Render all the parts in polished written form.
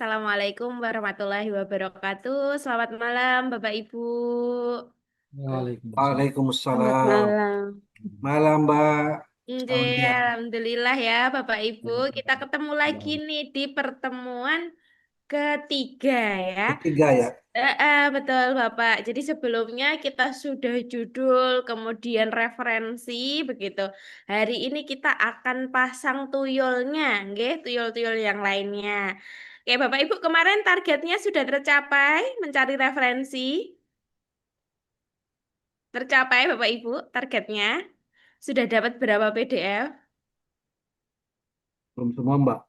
Assalamualaikum warahmatullahi wabarakatuh. Selamat malam, Bapak Ibu. Waalaikumsalam. Selamat Waalaikumsalam. malam. Malam, Mbak Nje, Aulia. Alhamdulillah ya, Bapak Ibu. Kita ketemu lagi nih di pertemuan ketiga ya. Ketiga ya. Betul, Bapak. Jadi sebelumnya kita sudah judul, kemudian referensi, begitu. Hari ini kita akan pasang tuyulnya, nggih, tuyul-tuyul yang lainnya. Oke, Bapak Ibu, kemarin targetnya sudah tercapai mencari referensi. Tercapai Bapak Ibu targetnya? Sudah dapat berapa PDF? Belum semua, Mbak.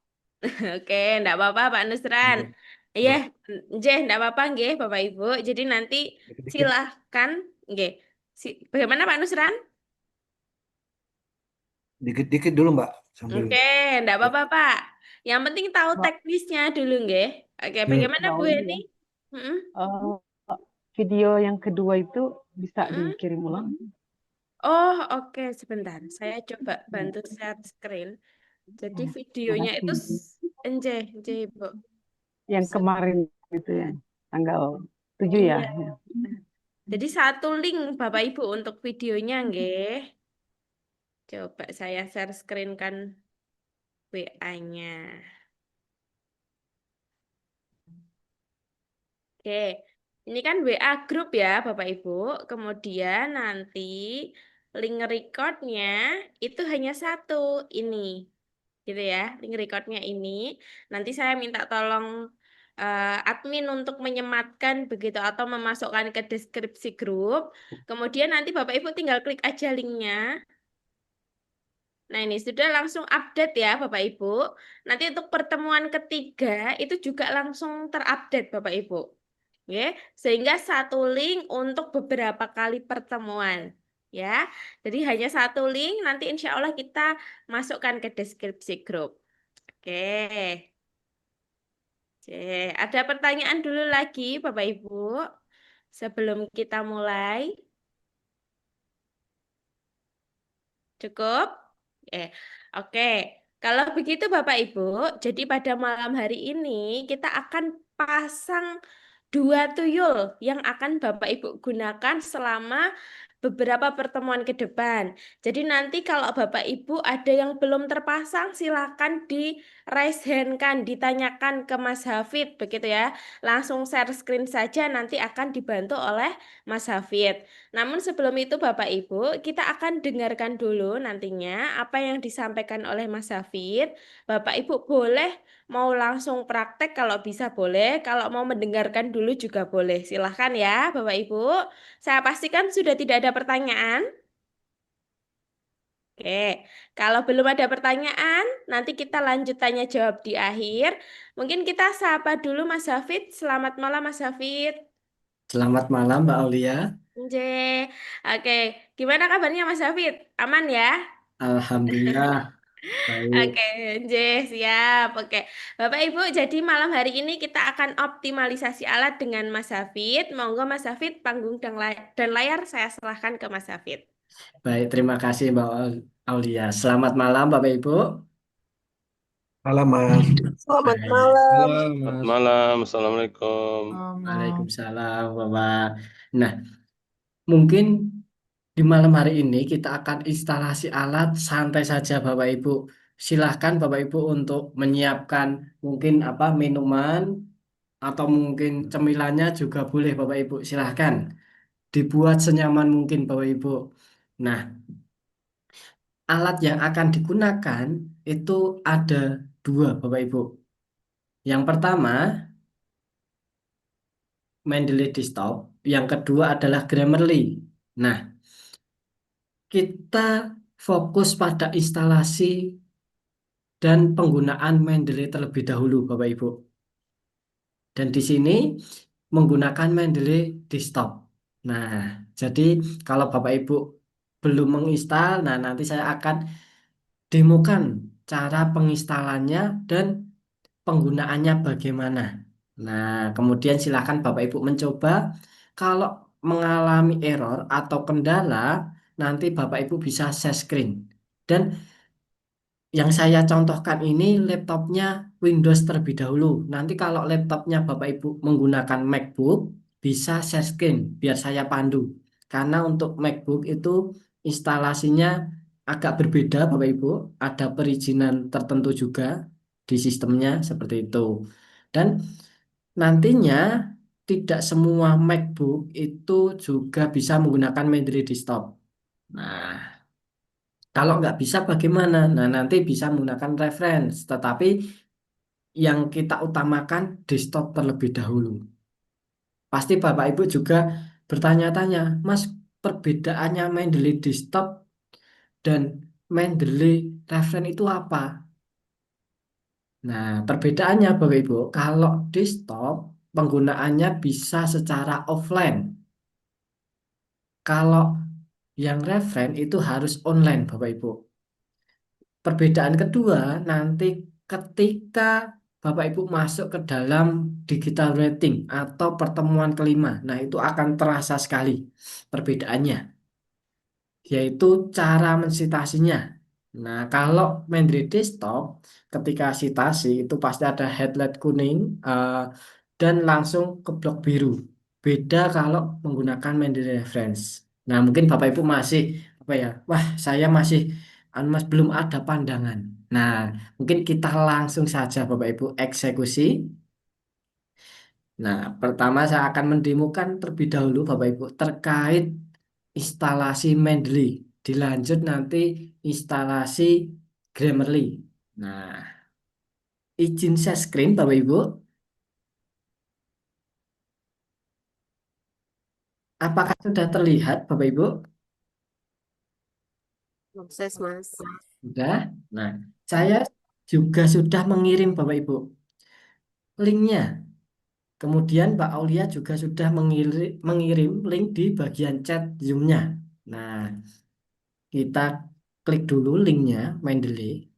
Oke, enggak apa-apa Pak Nusran. Belum. Iya, Mbak. enggak apa-apa nggih Bapak Ibu. Jadi nanti Dikit-dikit. silahkan nggih. Bagaimana Pak Nusran? Dikit-dikit dulu, Mbak. Sambil. Oke, enggak apa-apa Pak. Yang penting tahu Mbak, teknisnya dulu nggih. Oke, Oke. bagaimana Mbak Bu Uli Heni? ya. Mm-mm, Eh, video yang kedua itu bisa mm-mm. dikirim ulang. Oh, oke, sebentar. Saya coba bantu share screen. Jadi Oh, videonya itu makasih. Bu. Yang kemarin itu ya, tanggal 7 ya. Iya. Jadi satu link Bapak Ibu untuk videonya nggih. Coba saya share screen kan WA-nya. Oke. Ini kan WA grup ya Bapak Ibu. Kemudian nanti link recordnya itu hanya satu ini. Gitu ya. Link recordnya ini. Nanti saya minta tolong admin untuk menyematkan begitu atau memasukkan ke deskripsi grup. Kemudian nanti Bapak Ibu tinggal klik aja linknya. Nah, ini sudah langsung update ya, Bapak Ibu. Nanti untuk pertemuan ketiga itu juga langsung terupdate, Bapak Ibu. Oke, sehingga satu link untuk beberapa kali pertemuan. Ya, jadi hanya satu link, nanti insya Allah kita masukkan ke deskripsi grup. Oke, oke. Ada pertanyaan dulu lagi, Bapak Ibu, sebelum kita mulai. Cukup? Oke. Kalau begitu Bapak Ibu, jadi pada malam hari ini kita akan pasang dua tuyul yang akan Bapak Ibu gunakan selama beberapa pertemuan ke depan. Jadi nanti kalau Bapak Ibu ada yang belum terpasang, silakan di raise hand kan, ditanyakan ke Mas Hafid, begitu ya. Langsung share screen saja, nanti akan dibantu oleh Mas Hafid. Namun sebelum itu Bapak Ibu, kita akan dengarkan dulu nantinya apa yang disampaikan oleh Mas Hafid. Bapak Ibu boleh mau langsung praktek kalau bisa boleh, kalau mau mendengarkan dulu juga boleh. Silahkan ya Bapak Ibu. Saya pastikan sudah tidak ada pertanyaan. Oke, kalau belum ada pertanyaan, nanti kita lanjut tanya jawab di akhir. Mungkin kita sapa dulu Mas Hafid. Selamat malam Mas Hafid. Selamat malam, Mbak Aulia. Nje. Oke, gimana kabarnya Mas Hafid? Aman ya? Alhamdulillah, baik. Oke, Nje, siap. Oke, Bapak Ibu, jadi malam hari ini kita akan optimalisasi alat dengan Mas Hafid. Monggo Mas Hafid, panggung dan layar saya serahkan ke Mas Hafid. Baik, terima kasih, Mbak Aulia. Selamat malam, Bapak Ibu. Malam, Mas. Selamat Baik. malam. Halo, Selamat Mas. malam, Assalamualaikum. Malam. Waalaikumsalam, Bapak. Nah, mungkin di malam hari ini kita akan instalasi alat santai saja, Bapak Ibu. Silahkan Bapak Ibu untuk menyiapkan mungkin apa minuman atau mungkin cemilannya juga boleh, Bapak Ibu. Silahkan dibuat senyaman mungkin, Bapak Ibu. Nah, alat yang akan digunakan itu ada dua, Bapak Ibu. Yang pertama, Mendeley Desktop. Yang kedua adalah Grammarly. Nah, kita fokus pada instalasi dan penggunaan Mendeley terlebih dahulu, Bapak Ibu. Dan di sini menggunakan Mendeley Desktop. Nah, jadi kalau Bapak Ibu belum menginstal, nah nanti saya akan demokan cara penginstalannya dan penggunaannya bagaimana. Nah, kemudian silakan Bapak Ibu mencoba. Kalau mengalami error atau kendala, nanti Bapak Ibu bisa share screen. Dan yang saya contohkan ini laptopnya Windows terlebih dahulu. Nanti kalau laptopnya Bapak Ibu menggunakan MacBook, bisa share screen biar saya pandu. Karena untuk MacBook itu instalasinya agak berbeda Bapak Ibu. Ada perizinan tertentu juga di sistemnya seperti itu. Dan nantinya tidak semua MacBook itu juga bisa menggunakan Mandiri Desktop. Nah, kalau nggak bisa bagaimana? Nah, nanti bisa menggunakan reference, tetapi yang kita utamakan desktop terlebih dahulu. Pasti Bapak Ibu juga bertanya-tanya, Mas, perbedaannya Mendeley desktop dan Mendeley reference itu apa? Nah, perbedaannya Bapak Ibu, kalau desktop penggunaannya bisa secara offline. Kalau yang reference itu harus online Bapak Ibu. Perbedaan kedua, nanti ketika Bapak Ibu masuk ke dalam digital rating atau pertemuan kelima, nah itu akan terasa sekali perbedaannya, yaitu cara mensitasinya. Nah, kalau Mandarin Desktop, ketika citasi itu pasti ada headlight kuning dan langsung ke blok biru. Beda kalau menggunakan Mandarin Reference. Nah, mungkin Bapak Ibu masih apa ya? Wah, saya masih Mas belum ada pandangan. Nah, mungkin kita langsung saja Bapak Ibu eksekusi. Nah, pertama saya akan mendemokan terlebih dahulu Bapak Ibu terkait instalasi Mendeley. Dilanjut nanti instalasi Grammarly. Nah, izin share screen Bapak Ibu. Apakah sudah terlihat Bapak Ibu? Sukses, Mas. Sudah. Nah, saya juga sudah mengirim Bapak Ibu linknya. Kemudian Mbak Aulia juga sudah mengirim link di bagian chat Zoom-nya. Nah, kita klik dulu linknya Mendeley.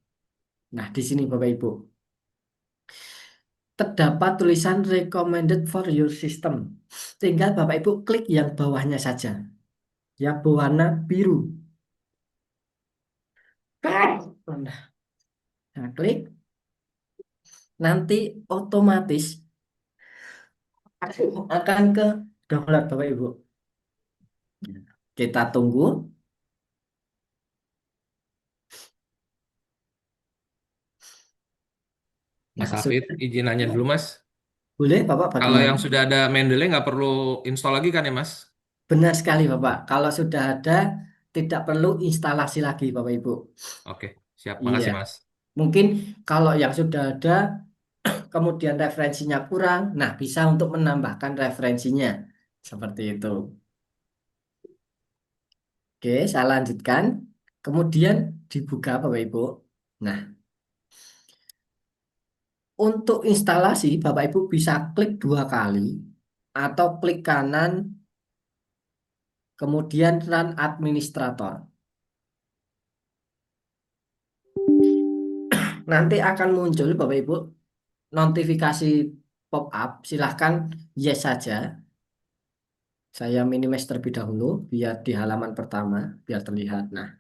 Nah, di sini Bapak Ibu. Terdapat tulisan recommended for your system. Tinggal Bapak Ibu klik yang bawahnya saja. Ya, berwarna biru. Nah, klik. Nanti otomatis akan ke download Bapak Ibu. Kita tunggu. Mas Nah, Hafid, sudah. izin nanya dulu Mas. Boleh Bapak Kalau bagaimana? yang sudah ada Mendeley nggak perlu install lagi kan ya Mas? Benar sekali Bapak. Kalau sudah ada, tidak perlu instalasi lagi Bapak Ibu. Oke, siap. Iya. Makasih Mas. Mungkin kalau yang sudah ada, kemudian referensinya kurang, nah bisa untuk menambahkan referensinya. Seperti itu. Oke, saya lanjutkan. Kemudian dibuka Bapak Ibu. Nah, untuk instalasi Bapak Ibu bisa klik 2 kali atau klik kanan, kemudian run administrator. Nanti akan muncul Bapak Ibu notifikasi pop up, silahkan yes saja. Saya minimize terlebih dahulu biar di halaman pertama biar terlihat. Nah,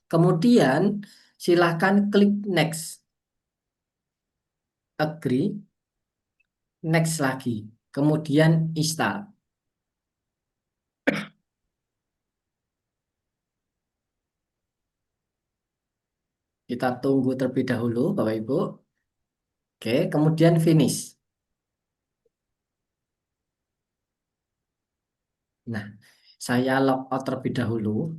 kemudian silahkan klik next, agree, next lagi, kemudian install. Kita tunggu terlebih dahulu Bapak Ibu. Oke, kemudian finish. Nah, saya log out terlebih dahulu.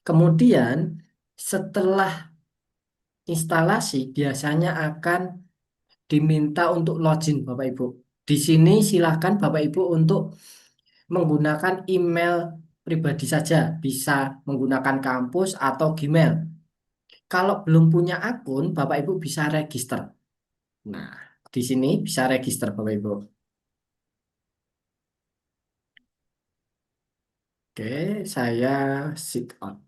Kemudian setelah instalasi biasanya akan diminta untuk login Bapak Ibu. Di sini silakan Bapak Ibu untuk menggunakan email pribadi saja, bisa menggunakan kampus atau Gmail. Kalau belum punya akun, Bapak Ibu bisa register. Nah, di sini bisa register Bapak Ibu. Oke, saya sign out.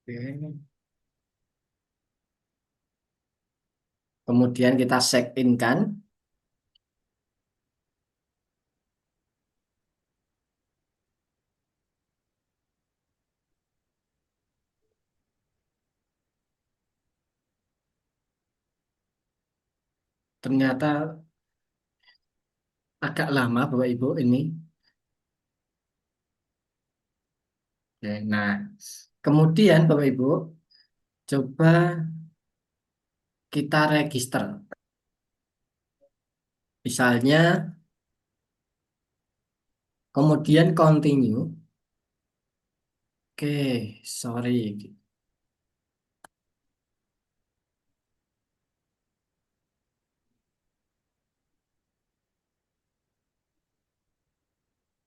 Oke. Kemudian kita check in kan. Ternyata agak lama Bapak Ibu ini. Oke, nah, kemudian Bapak Ibu coba kita register. Misalnya, kemudian continue. Oke, sorry.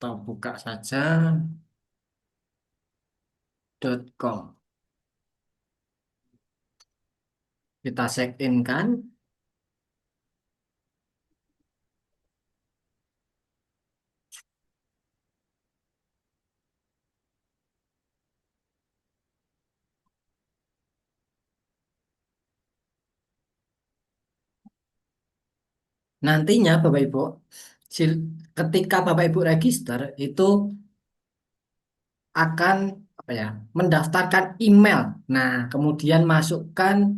Kita buka saja .com. Kita check in kan. Nantinya Bapak Ibu, ketika Bapak Ibu register itu akan apa ya, mendaftarkan email. Nah, kemudian masukkan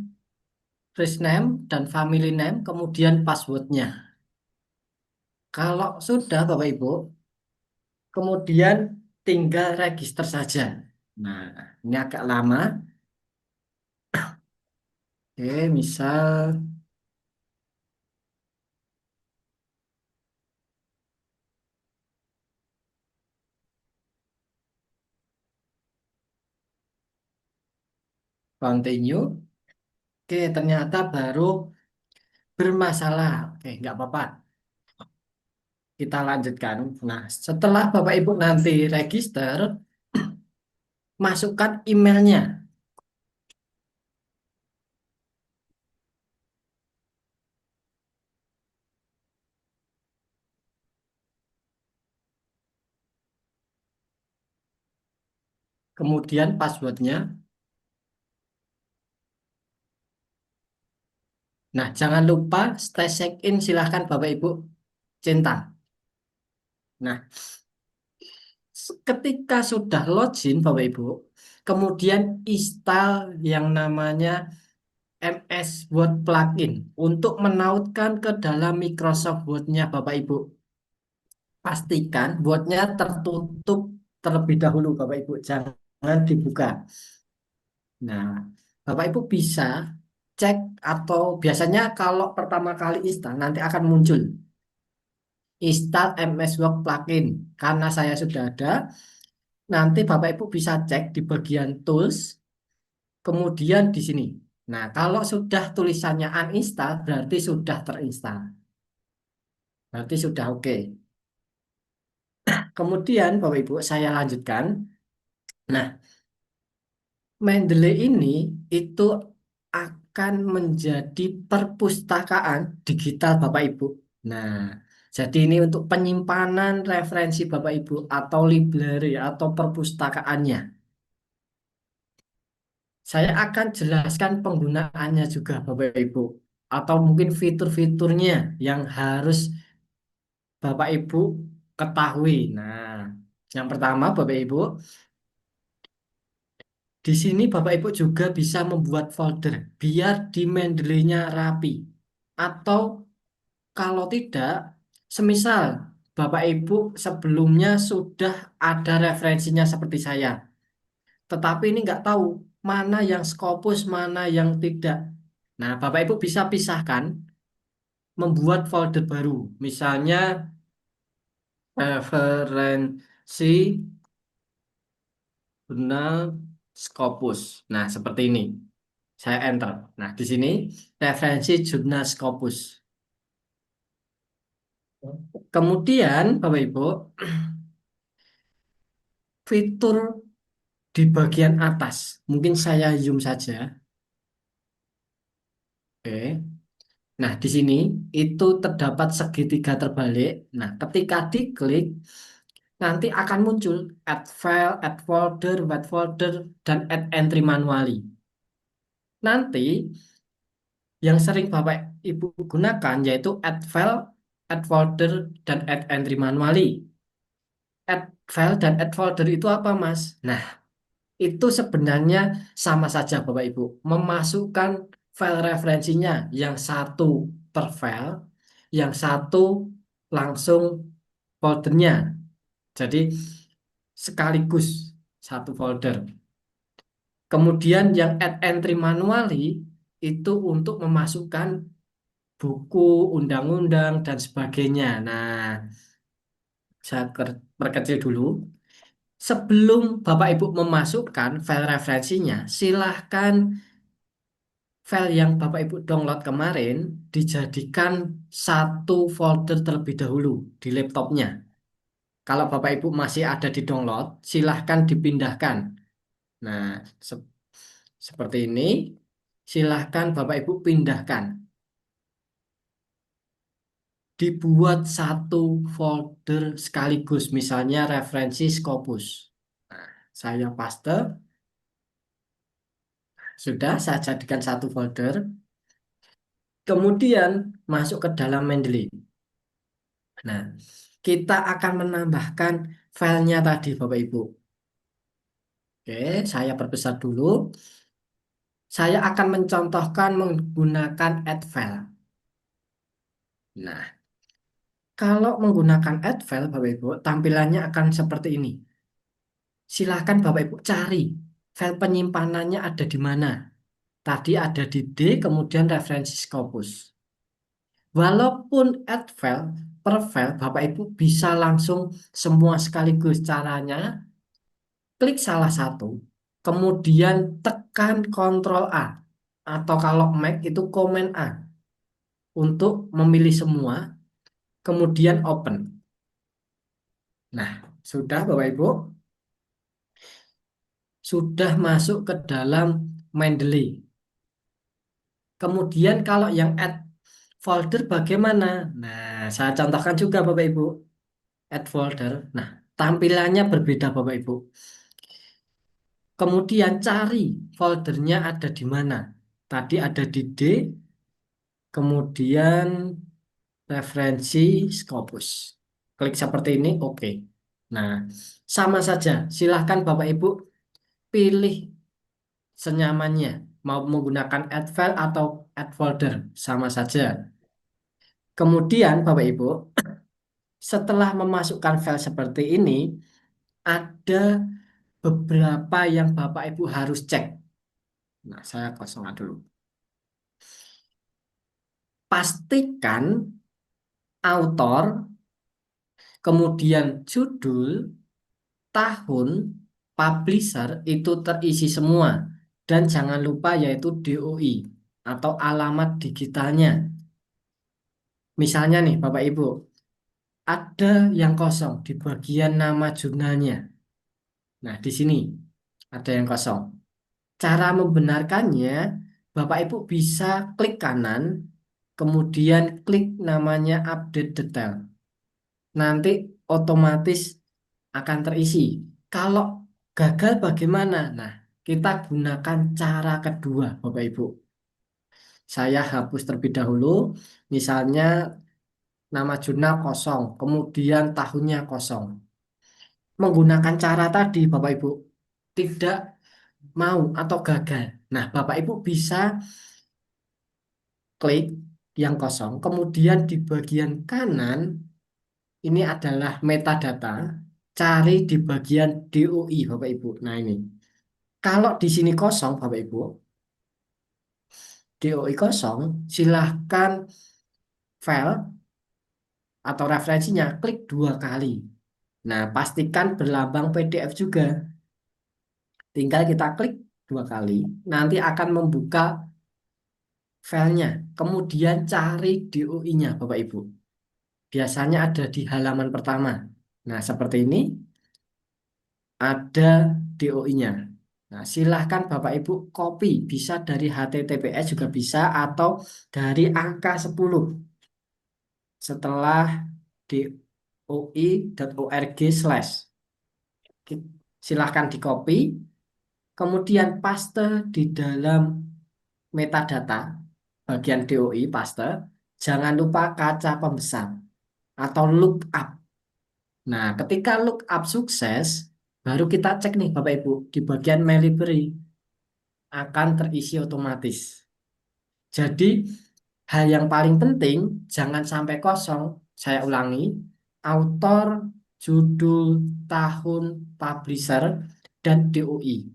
first name dan family name, kemudian passwordnya. Kalau sudah Bapak Ibu, kemudian tinggal register saja. Nah, ini agak lama. Oke, misal continue. Oke, ternyata baru bermasalah. Oke, nggak apa-apa. Kita lanjutkan. Nah, setelah Bapak Ibu nanti register, masukkan emailnya. Kemudian passwordnya. Nah, jangan lupa stay check in silahkan Bapak Ibu centang. Nah, ketika sudah login Bapak Ibu, kemudian install yang namanya MS Word plugin untuk menautkan ke dalam Microsoft Word-nya Bapak Ibu. Pastikan Word-nya tertutup terlebih dahulu Bapak Ibu, jangan dibuka. Nah, Bapak Ibu bisa cek atau biasanya kalau pertama kali install nanti akan muncul install MS Word plugin. Karena saya sudah ada, nanti Bapak Ibu bisa cek di bagian tools, kemudian di sini. Nah, kalau sudah tulisannya uninstall, berarti sudah terinstall. Berarti sudah oke. Kemudian Bapak Ibu, saya lanjutkan. Nah, Mendeley ini itu akan menjadi perpustakaan digital Bapak Ibu. Nah, jadi ini untuk penyimpanan referensi Bapak Ibu atau library atau perpustakaannya. Saya akan jelaskan penggunaannya juga Bapak Ibu atau mungkin fitur-fiturnya yang harus Bapak Ibu ketahui. Nah, yang pertama Bapak Ibu, di sini Bapak Ibu juga bisa membuat folder biar di Mendeley-nya rapi. Atau kalau tidak, semisal Bapak Ibu sebelumnya sudah ada referensinya seperti saya. Tetapi ini nggak tahu mana yang Scopus, mana yang tidak. Nah, Bapak Ibu bisa pisahkan, membuat folder baru. Misalnya referensi jurnal Scopus. Nah, seperti ini. Saya enter. Nah, di sini referensi jurnal Scopus. Kemudian, Bapak Ibu, fitur di bagian atas. Mungkin saya zoom saja. Oke. Nah, di sini itu terdapat segitiga terbalik. Nah, ketika diklik, nanti akan muncul add file, add folder, write folder, dan add entry manually. Nanti yang sering Bapak Ibu gunakan yaitu add file, add folder, dan add entry manually. Add file dan add folder itu apa, Mas? Nah, itu sebenarnya sama saja Bapak Ibu. Memasukkan file referensinya yang satu per file, yang satu langsung foldernya. Jadi sekaligus satu folder. Kemudian yang add entry manually itu untuk memasukkan buku, undang-undang, dan sebagainya. Nah, saya perkecil dulu. Sebelum Bapak Ibu memasukkan file referensinya, silahkan file yang Bapak Ibu download kemarin dijadikan satu folder terlebih dahulu di laptopnya. Kalau Bapak Ibu masih ada di download, silahkan dipindahkan. Nah, seperti ini, silahkan Bapak Ibu pindahkan. Dibuat satu folder sekaligus, misalnya referensi Scopus. Nah, saya paste. Sudah, saya jadikan satu folder. Kemudian masuk ke dalam Mendeley. Nah, kita akan menambahkan filenya tadi, Bapak Ibu. Oke, saya perbesar dulu. Saya akan mencontohkan menggunakan add file. Nah, kalau menggunakan add file, Bapak Ibu, tampilannya akan seperti ini. Silahkan Bapak Ibu cari file penyimpanannya ada di mana. Tadi ada di D, kemudian referensi Scopus. Walaupun add file per file, Bapak Ibu bisa langsung semua sekaligus. Caranya, klik salah satu, kemudian tekan Ctrl A. Atau kalau Mac itu Command A. Untuk memilih semua, kemudian open. Nah, sudah Bapak Ibu. Sudah masuk ke dalam Mendeley. Kemudian kalau yang add folder bagaimana? Nah, saya contohkan juga Bapak Ibu. Add folder. Nah, tampilannya berbeda Bapak Ibu. Kemudian cari foldernya ada di mana. Tadi ada di D, kemudian referensi Scopus. Klik seperti ini, oke. Nah, sama saja. Silahkan Bapak Ibu pilih senyamannya. Mau menggunakan add file atau add folder, sama saja. Kemudian Bapak Ibu, setelah memasukkan file seperti ini, ada beberapa yang Bapak Ibu harus cek. Nah, saya kosongkan dulu. Pastikan author, kemudian judul, tahun, publisher itu terisi semua. Dan jangan lupa yaitu DOI atau alamat digitalnya. Misalnya nih Bapak Ibu, ada yang kosong di bagian nama jurnalnya. Nah, di sini ada yang kosong. Cara membenarkannya, Bapak Ibu bisa klik kanan, kemudian klik namanya update detail. Nanti otomatis akan terisi. Kalau gagal bagaimana? Nah, kita gunakan cara kedua, Bapak Ibu. Saya hapus terlebih dahulu, misalnya nama jurnal kosong, kemudian tahunnya kosong. Menggunakan cara tadi, Bapak Ibu, tidak mau atau gagal. Nah, Bapak Ibu bisa klik yang kosong, kemudian di bagian kanan ini adalah metadata, cari di bagian DOI Bapak Ibu. Nah, ini. Kalau di sini kosong Bapak Ibu, DOI kosong, silahkan file atau referensinya klik 2 kali. Nah, pastikan berlambang PDF juga. Tinggal kita klik 2 kali, nanti akan membuka filenya. Kemudian cari DOI-nya Bapak Ibu. Biasanya ada di halaman pertama. Nah, seperti ini ada DOI-nya. Nah, silahkan Bapak Ibu copy. Bisa dari HTTPS juga bisa atau dari angka 10. Setelah ui.org/. Silahkan di copy, kemudian paste di dalam metadata bagian DOI paste. Jangan lupa kaca pembesar atau lookup. Nah, ketika lookup sukses, baru kita cek nih Bapak Ibu di bagian mail library akan terisi otomatis. Jadi hal yang paling penting jangan sampai kosong. Saya ulangi, author, judul, tahun, publisher, dan DOI.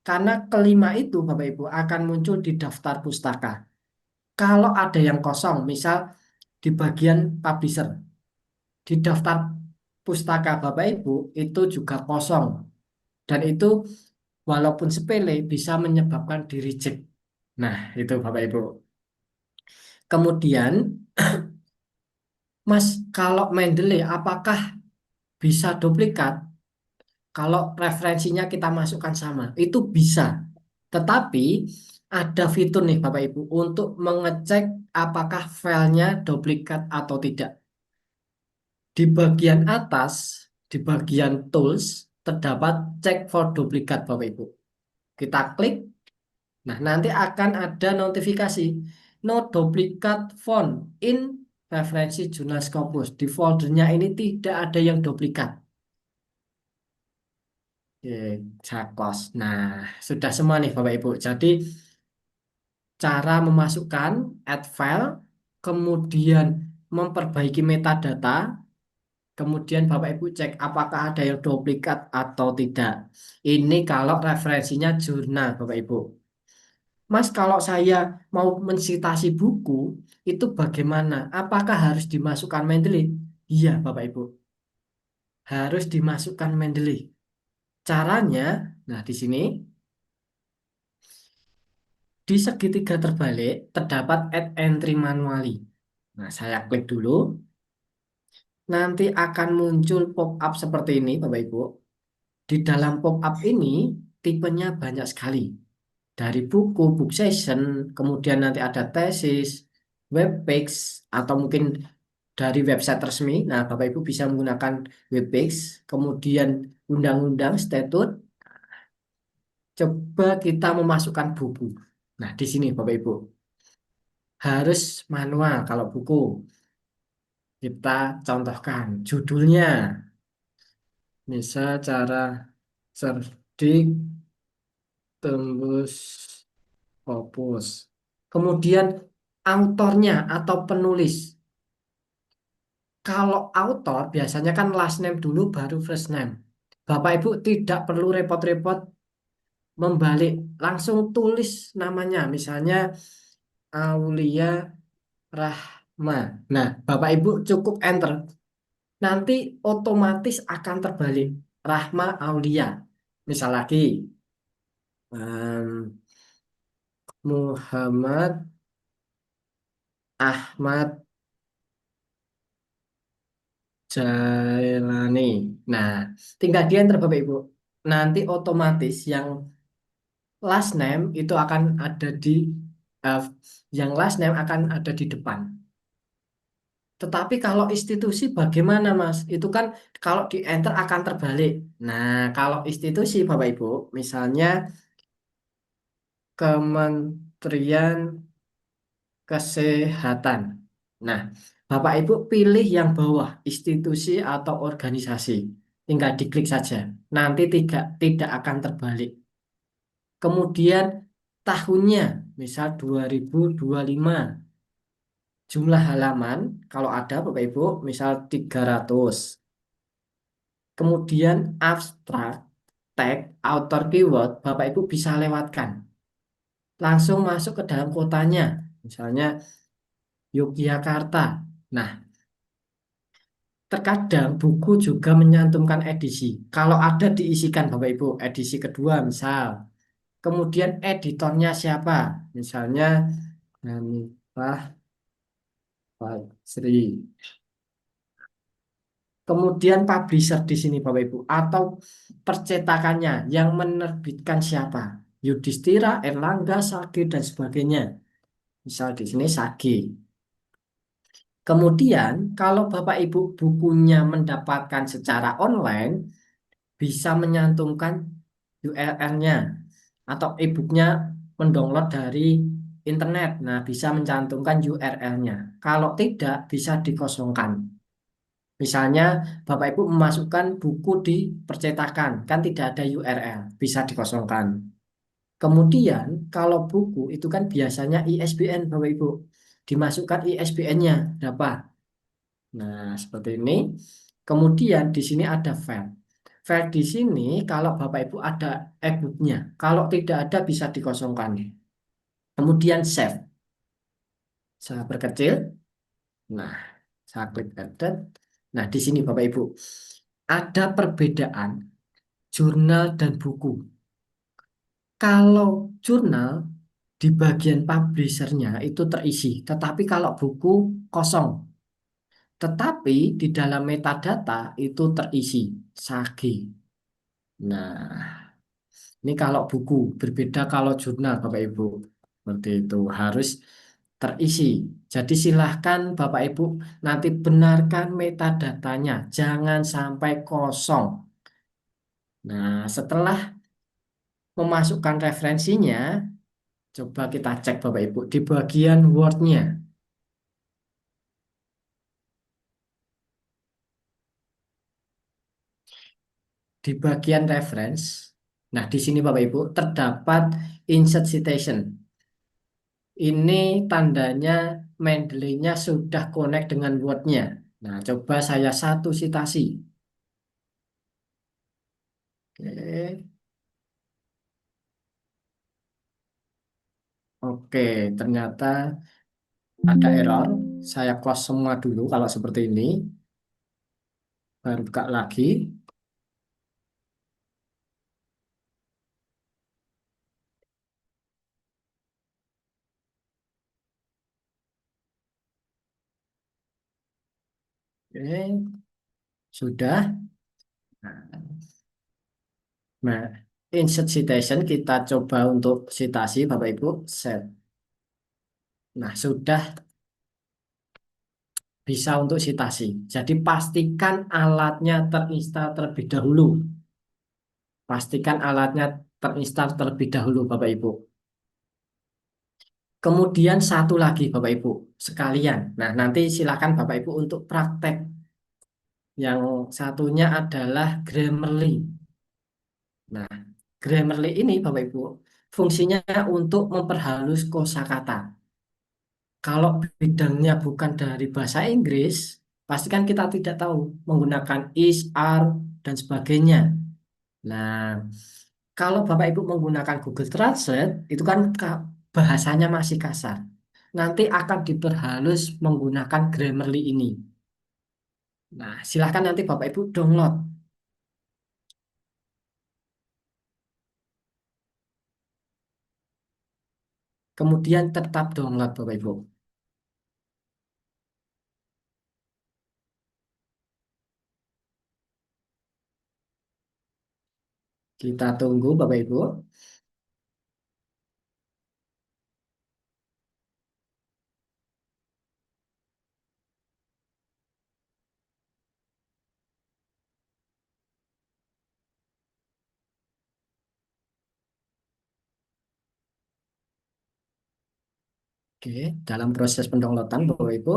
Karena kelima itu Bapak Ibu akan muncul di daftar pustaka. Kalau ada yang kosong, misal di bagian publisher, di daftar pustaka Bapak Ibu itu juga kosong. Dan itu walaupun sepele bisa menyebabkan di reject. Nah, itu Bapak Ibu. Kemudian, Mas, kalau Mendeley apakah bisa duplikat? Kalau referensinya kita masukkan sama, itu bisa. Tetapi ada fitur nih Bapak Ibu untuk mengecek apakah filenya duplikat atau tidak. Di bagian atas, di bagian tools, terdapat check for duplicate Bapak Ibu. Kita klik, nah nanti akan ada notifikasi. No duplicate font in referensi jurnal Scopus. Di foldernya ini tidak ada yang duplikat. Oke, Jakos. Nah, sudah semua nih Bapak Ibu. Jadi cara memasukkan add file, kemudian memperbaiki metadata, kemudian Bapak Ibu cek apakah ada yang duplikat atau tidak. Ini kalau referensinya jurnal Bapak Ibu. Mas, kalau saya mau mensitasi buku, itu bagaimana? Apakah harus dimasukkan Mendeley? Iya, Bapak Ibu. Harus dimasukkan Mendeley. Caranya, nah di sini, di segitiga terbalik, terdapat add entry manually. Nah, saya klik dulu. Nanti akan muncul pop-up seperti ini, Bapak Ibu. Di dalam pop-up ini, tipenya banyak sekali. Dari buku, book session, kemudian nanti ada tesis, webpage, atau mungkin dari website resmi. Nah, Bapak Ibu bisa menggunakan webpage, kemudian undang-undang, statut. Coba kita memasukkan buku. Nah, di sini Bapak Ibu. Harus manual kalau buku. Kita contohkan judulnya. Misal cara cerdik tembus Scopus. Kemudian autornya atau penulis. Kalau autor biasanya kan last name dulu baru first name. Bapak Ibu tidak perlu repot-repot membalik, langsung tulis namanya. Misalnya Aulia Rahma. Nah, Bapak Ibu cukup enter. Nanti otomatis akan terbalik. Rahma Aulia. Misal lagi Muhammad Ahmad Jailani. Nah, tinggal di enter Bapak Ibu. Nanti otomatis yang last name itu akan ada di eh, yang last name akan ada di depan. Tetapi kalau institusi bagaimana Mas? Itu kan kalau di enter akan terbalik. Nah, kalau institusi Bapak Ibu, misalnya Kementerian Kesehatan. Nah, Bapak Ibu pilih yang bawah, institusi atau organisasi. Tinggal diklik saja. Nanti tidak akan terbalik. Kemudian tahunnya, misal 2025. Jumlah halaman, kalau ada Bapak Ibu, misal 300. Kemudian abstrak, tag, author keyword, Bapak Ibu bisa lewatkan. Langsung masuk ke dalam kotanya. Misalnya Yogyakarta. Nah, terkadang buku juga menyantumkan edisi. Kalau ada diisikan Bapak Ibu, edisi kedua misal. Kemudian editornya siapa? Misalnya Hanifah Fajri. Kemudian publisher di sini Bapak Ibu atau percetakannya yang menerbitkan siapa? Yudhistira, Erlangga, Sage dan sebagainya. Misal di sini Sage. Kemudian, kalau Bapak Ibu bukunya mendapatkan secara online, bisa menyantumkan URL-nya atau e-booknya mendownload dari internet. Nah, bisa mencantumkan URL-nya. Kalau tidak, bisa dikosongkan. Misalnya, Bapak Ibu memasukkan buku di percetakan, kan tidak ada URL, bisa dikosongkan. Kemudian, kalau buku itu kan biasanya ISBN, Bapak Ibu. Dimasukkan ISBN-nya, berapa? Nah, seperti ini. Kemudian di sini ada file. File di sini kalau Bapak Ibu ada e-booknya. Kalau tidak ada bisa dikosongkan. Kemudian save. Saya perkecil. Nah, saya klik edit. Nah, di sini Bapak Ibu ada perbedaan jurnal dan buku. Kalau jurnal di bagian publishernya itu terisi, tetapi kalau buku kosong. Tetapi di dalam metadata itu terisi sage. Nah, ini kalau buku, berbeda kalau jurnal Bapak Ibu. Seperti itu harus terisi. Jadi silahkan Bapak Ibu nanti benarkan metadatanya, jangan sampai kosong. Nah, setelah memasukkan referensinya, coba kita cek Bapak Ibu di bagian Word-nya. Di bagian reference, nah di sini Bapak Ibu terdapat insert citation. Ini tandanya Mendeley-nya sudah connect dengan Word-nya. Nah, coba saya satu citasi. Oke, oke, ternyata ada error. Saya close semua dulu kalau seperti ini. Baru buka lagi. Oke, sudah. Nah, insert citation kita coba untuk citasi Bapak Ibu. Set. Nah, sudah bisa untuk citasi. Jadi pastikan alatnya terinstal terlebih dahulu. Pastikan alatnya terinstal terlebih dahulu Bapak Ibu. Kemudian satu lagi Bapak Ibu sekalian. Nah, nanti silakan Bapak Ibu untuk praktek. Yang satunya adalah Grammarly. Nah, Grammarly ini Bapak Ibu fungsinya untuk memperhalus kosakata. Kalau bidangnya bukan dari bahasa Inggris, pastikan kita tidak tahu menggunakan is, are, dan sebagainya. Nah, kalau Bapak Ibu menggunakan Google Translate, itu kan bahasanya masih kasar. Nanti akan diperhalus menggunakan Grammarly ini. Nah, silahkan nanti Bapak Ibu download. Kemudian tetap download Bapak Ibu. Kita tunggu Bapak Ibu. Oke, dalam proses pendownloadan Bapak Ibu.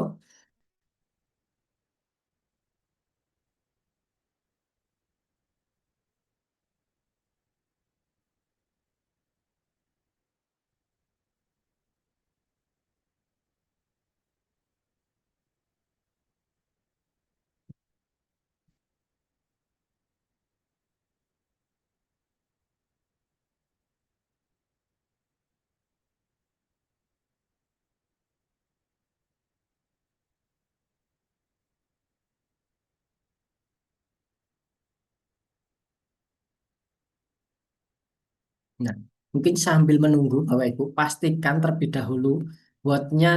Nah, mungkin sambil menunggu Bapak Ibu, pastikan terlebih dahulu Word-nya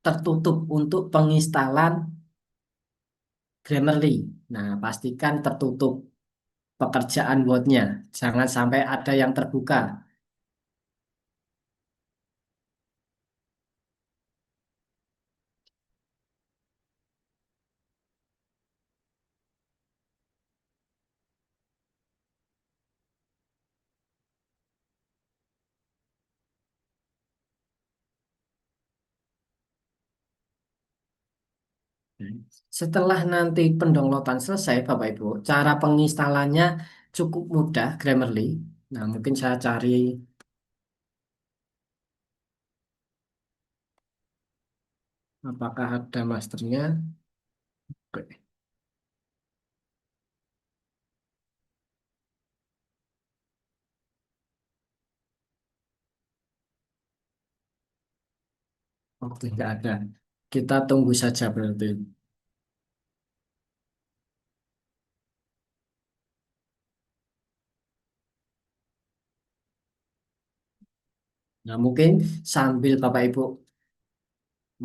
tertutup untuk penginstalan Grammarly. Nah, pastikan tertutup pekerjaan Word-nya. Jangan sampai ada yang terbuka. Setelah nanti pendonglotan selesai, Bapak Ibu, cara penginstalannya cukup mudah, Grammarly. Nah, mungkin saya cari apakah ada masternya. Oke. Oke, nggak ada. Kita tunggu saja berarti. Nah, mungkin sambil Bapak Ibu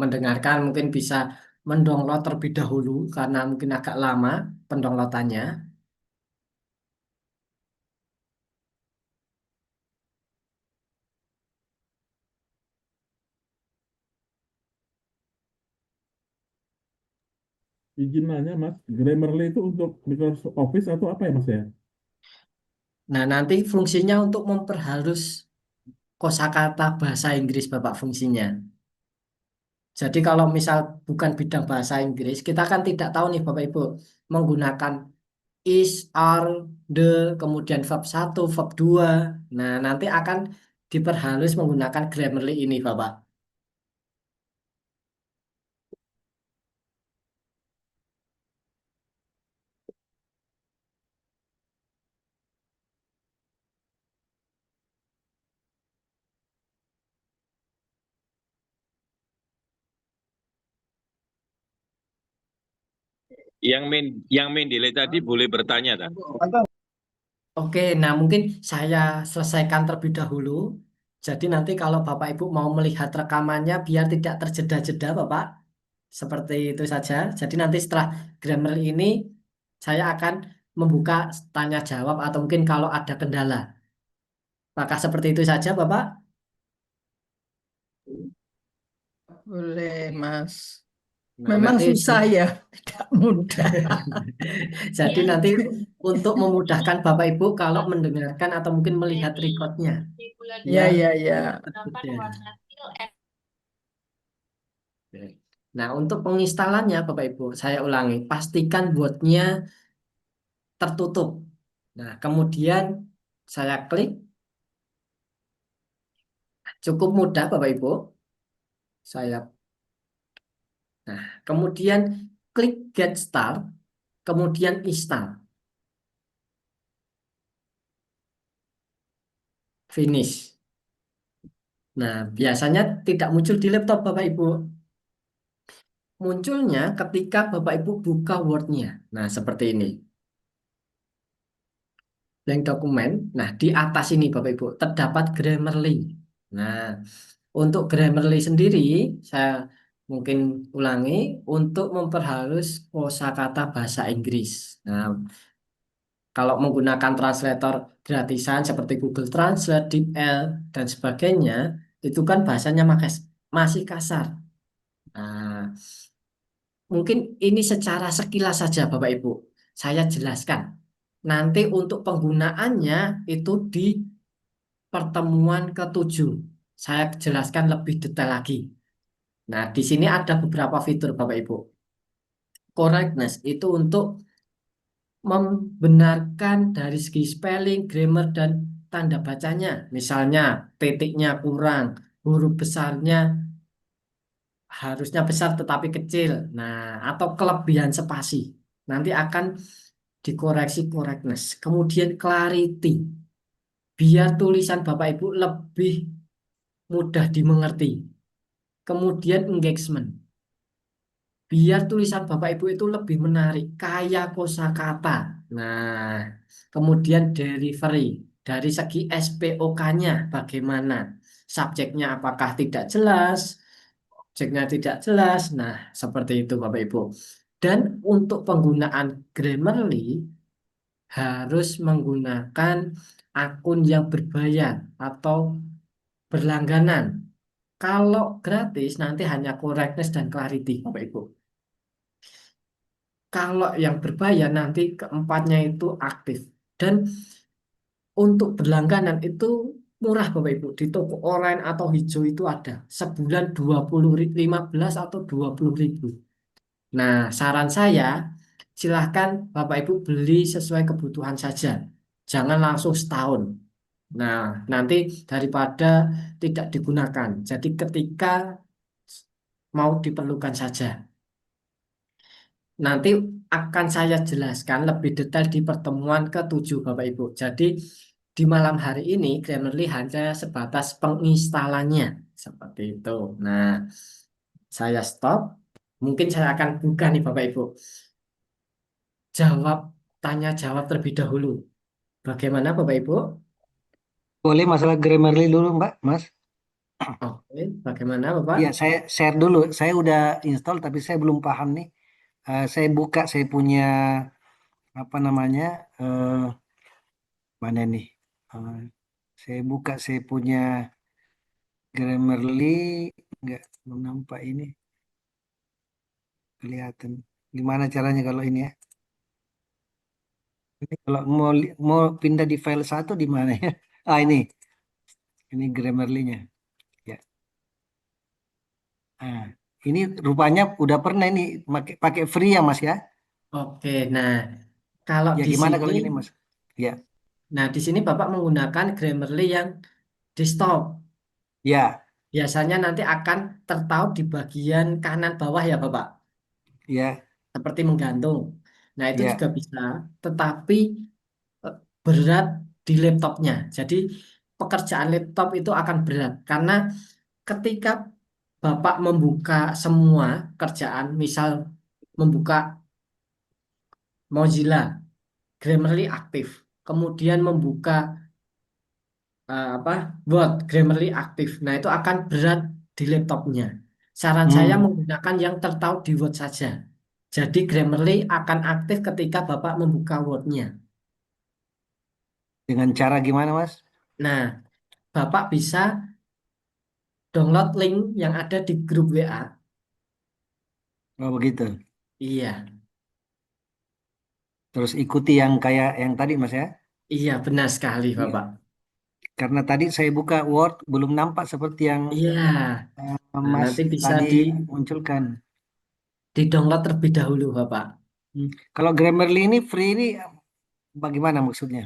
mendengarkan, mungkin bisa mendownload terlebih dahulu karena mungkin agak lama pendownloadannya. Izin nanya Mas, Grammarly itu untuk Microsoft Office atau apa ya Mas ya? Nah, nanti fungsinya untuk memperhalus kosakata bahasa Inggris, Bapak, fungsinya. Jadi kalau misal bukan bidang bahasa Inggris, kita kan tidak tahu nih Bapak Ibu menggunakan is, are, the, kemudian verb satu, verb 2. Nah, nanti akan diperhalus menggunakan Grammarly ini, Bapak. Yang main delay tadi boleh bertanya, tak? Oke, nah mungkin saya selesaikan terlebih dahulu. Jadi nanti kalau Bapak Ibu mau melihat rekamannya biar tidak terjeda-jeda, Bapak. Seperti itu saja. Jadi nanti setelah Grammarly ini saya akan membuka tanya jawab atau mungkin kalau ada kendala. Apakah seperti itu saja, Bapak? Boleh, Mas. Nah, Memang nanti susah ya, tidak mudah. jadi nanti untuk memudahkan Bapak Ibu kalau mendengarkan atau mungkin melihat recordnya, Ya, biar ya, ya. mudah. Oke. Nah, untuk penginstalannya Bapak Ibu, saya ulangi, pastikan bootnya tertutup. Nah, kemudian saya klik, cukup mudah Bapak Ibu. Saya, nah, kemudian klik Get Start, kemudian install, finish. Nah, biasanya tidak muncul di laptop Bapak Ibu. Munculnya ketika Bapak Ibu buka Word-nya. Nah, seperti ini. Blank dokumen. Nah, di atas ini Bapak Ibu terdapat Grammarly. Nah, untuk Grammarly sendiri saya mungkin ulangi untuk memperhalus kosakata bahasa Inggris. Nah, kalau menggunakan translator gratisan seperti Google Translate, DeepL, dan sebagainya, itu kan bahasanya masih kasar. Nah, mungkin ini secara sekilas saja Bapak Ibu. Saya jelaskan. Nanti untuk penggunaannya itu di pertemuan ketujuh. Saya jelaskan lebih detail lagi. Nah, di sini ada beberapa fitur Bapak Ibu. Correctness itu untuk membenarkan dari segi spelling, grammar, dan tanda bacanya. Misalnya titiknya kurang, huruf besarnya harusnya besar tetapi kecil. Nah, atau kelebihan spasi. Nanti akan dikoreksi correctness. Kemudian clarity. Biar tulisan Bapak Ibu lebih mudah dimengerti. Kemudian engagement. Biar tulisan Bapak Ibu itu lebih menarik, kaya kosakata. Nah, kemudian delivery. Dari segi SPOK-nya bagaimana? Subjeknya apakah tidak jelas? Objeknya tidak jelas. Nah, seperti itu Bapak Ibu. Dan untuk penggunaan Grammarly harus menggunakan akun yang berbayar atau berlangganan. Kalau gratis nanti hanya correctness dan clarity, Bapak Ibu. Kalau yang berbayar nanti keempatnya itu aktif. Dan untuk berlangganan itu murah Bapak Ibu. Di toko online atau hijau itu ada. Sebulan 15 atau 20.000. Nah, saran saya, silahkan Bapak Ibu beli sesuai kebutuhan saja. Jangan langsung setahun. Nah, nanti daripada tidak digunakan. Jadi ketika mau diperlukan saja. Nanti akan saya jelaskan lebih detail di pertemuan ke-7 Bapak Ibu. Jadi di malam hari ini Grammarly hanya sebatas penginstalannya. Seperti itu. Nah, saya stop. Mungkin saya akan buka nih Bapak Ibu. Jawab, tanya jawab terlebih dahulu. Bagaimana Bapak Ibu? Boleh masalah Grammarly dulu, Mbak, Mas? Oke, bagaimana Bapak? Iya, saya share dulu. Saya udah install, tapi saya belum paham nih. Saya buka, saya punya apa namanya? eh Mana nih? Eh, saya buka, saya punya Grammarly. Nggak, belum nampak ini. Kelihatan. Gimana caranya kalau ini ya? Ini kalau mau pindah di file satu di mana ya? Ah, ini Grammarly-nya. Ya. Ah, ini rupanya udah pernah ini pakai pakai free ya Mas ya? Oke, nah kalau Ya di gimana sini, kalau gini Mas? Ya, Bapak menggunakan Grammarly yang desktop. ya, Biasanya nanti akan tertaut di bagian kanan bawah ya Bapak, ya, seperti menggantung. Nah itu juga ya. bisa, tetapi eh, berat di laptopnya. Jadi pekerjaan laptop itu akan berat karena ketika Bapak membuka semua kerjaan, misal membuka Mozilla, Grammarly aktif, kemudian membuka apa Word, Grammarly aktif. Nah itu akan berat di laptopnya. Saran saya Hmm, menggunakan yang tertaut di Word saja. Jadi Grammarly akan aktif ketika Bapak membuka Word-nya. dengan cara gimana Mas? Nah, Bapak bisa download link yang ada di grup WA. Oh begitu. Iya, Terus ikuti yang kayak yang tadi Mas ya? iya benar sekali Iya. Bapak. Karena tadi saya buka Word belum nampak seperti yang Iya, nah, Mas nanti bisa tadi munculkan. di-download terlebih dahulu Bapak. Hmm. Kalau Grammarly ini free ini bagaimana maksudnya?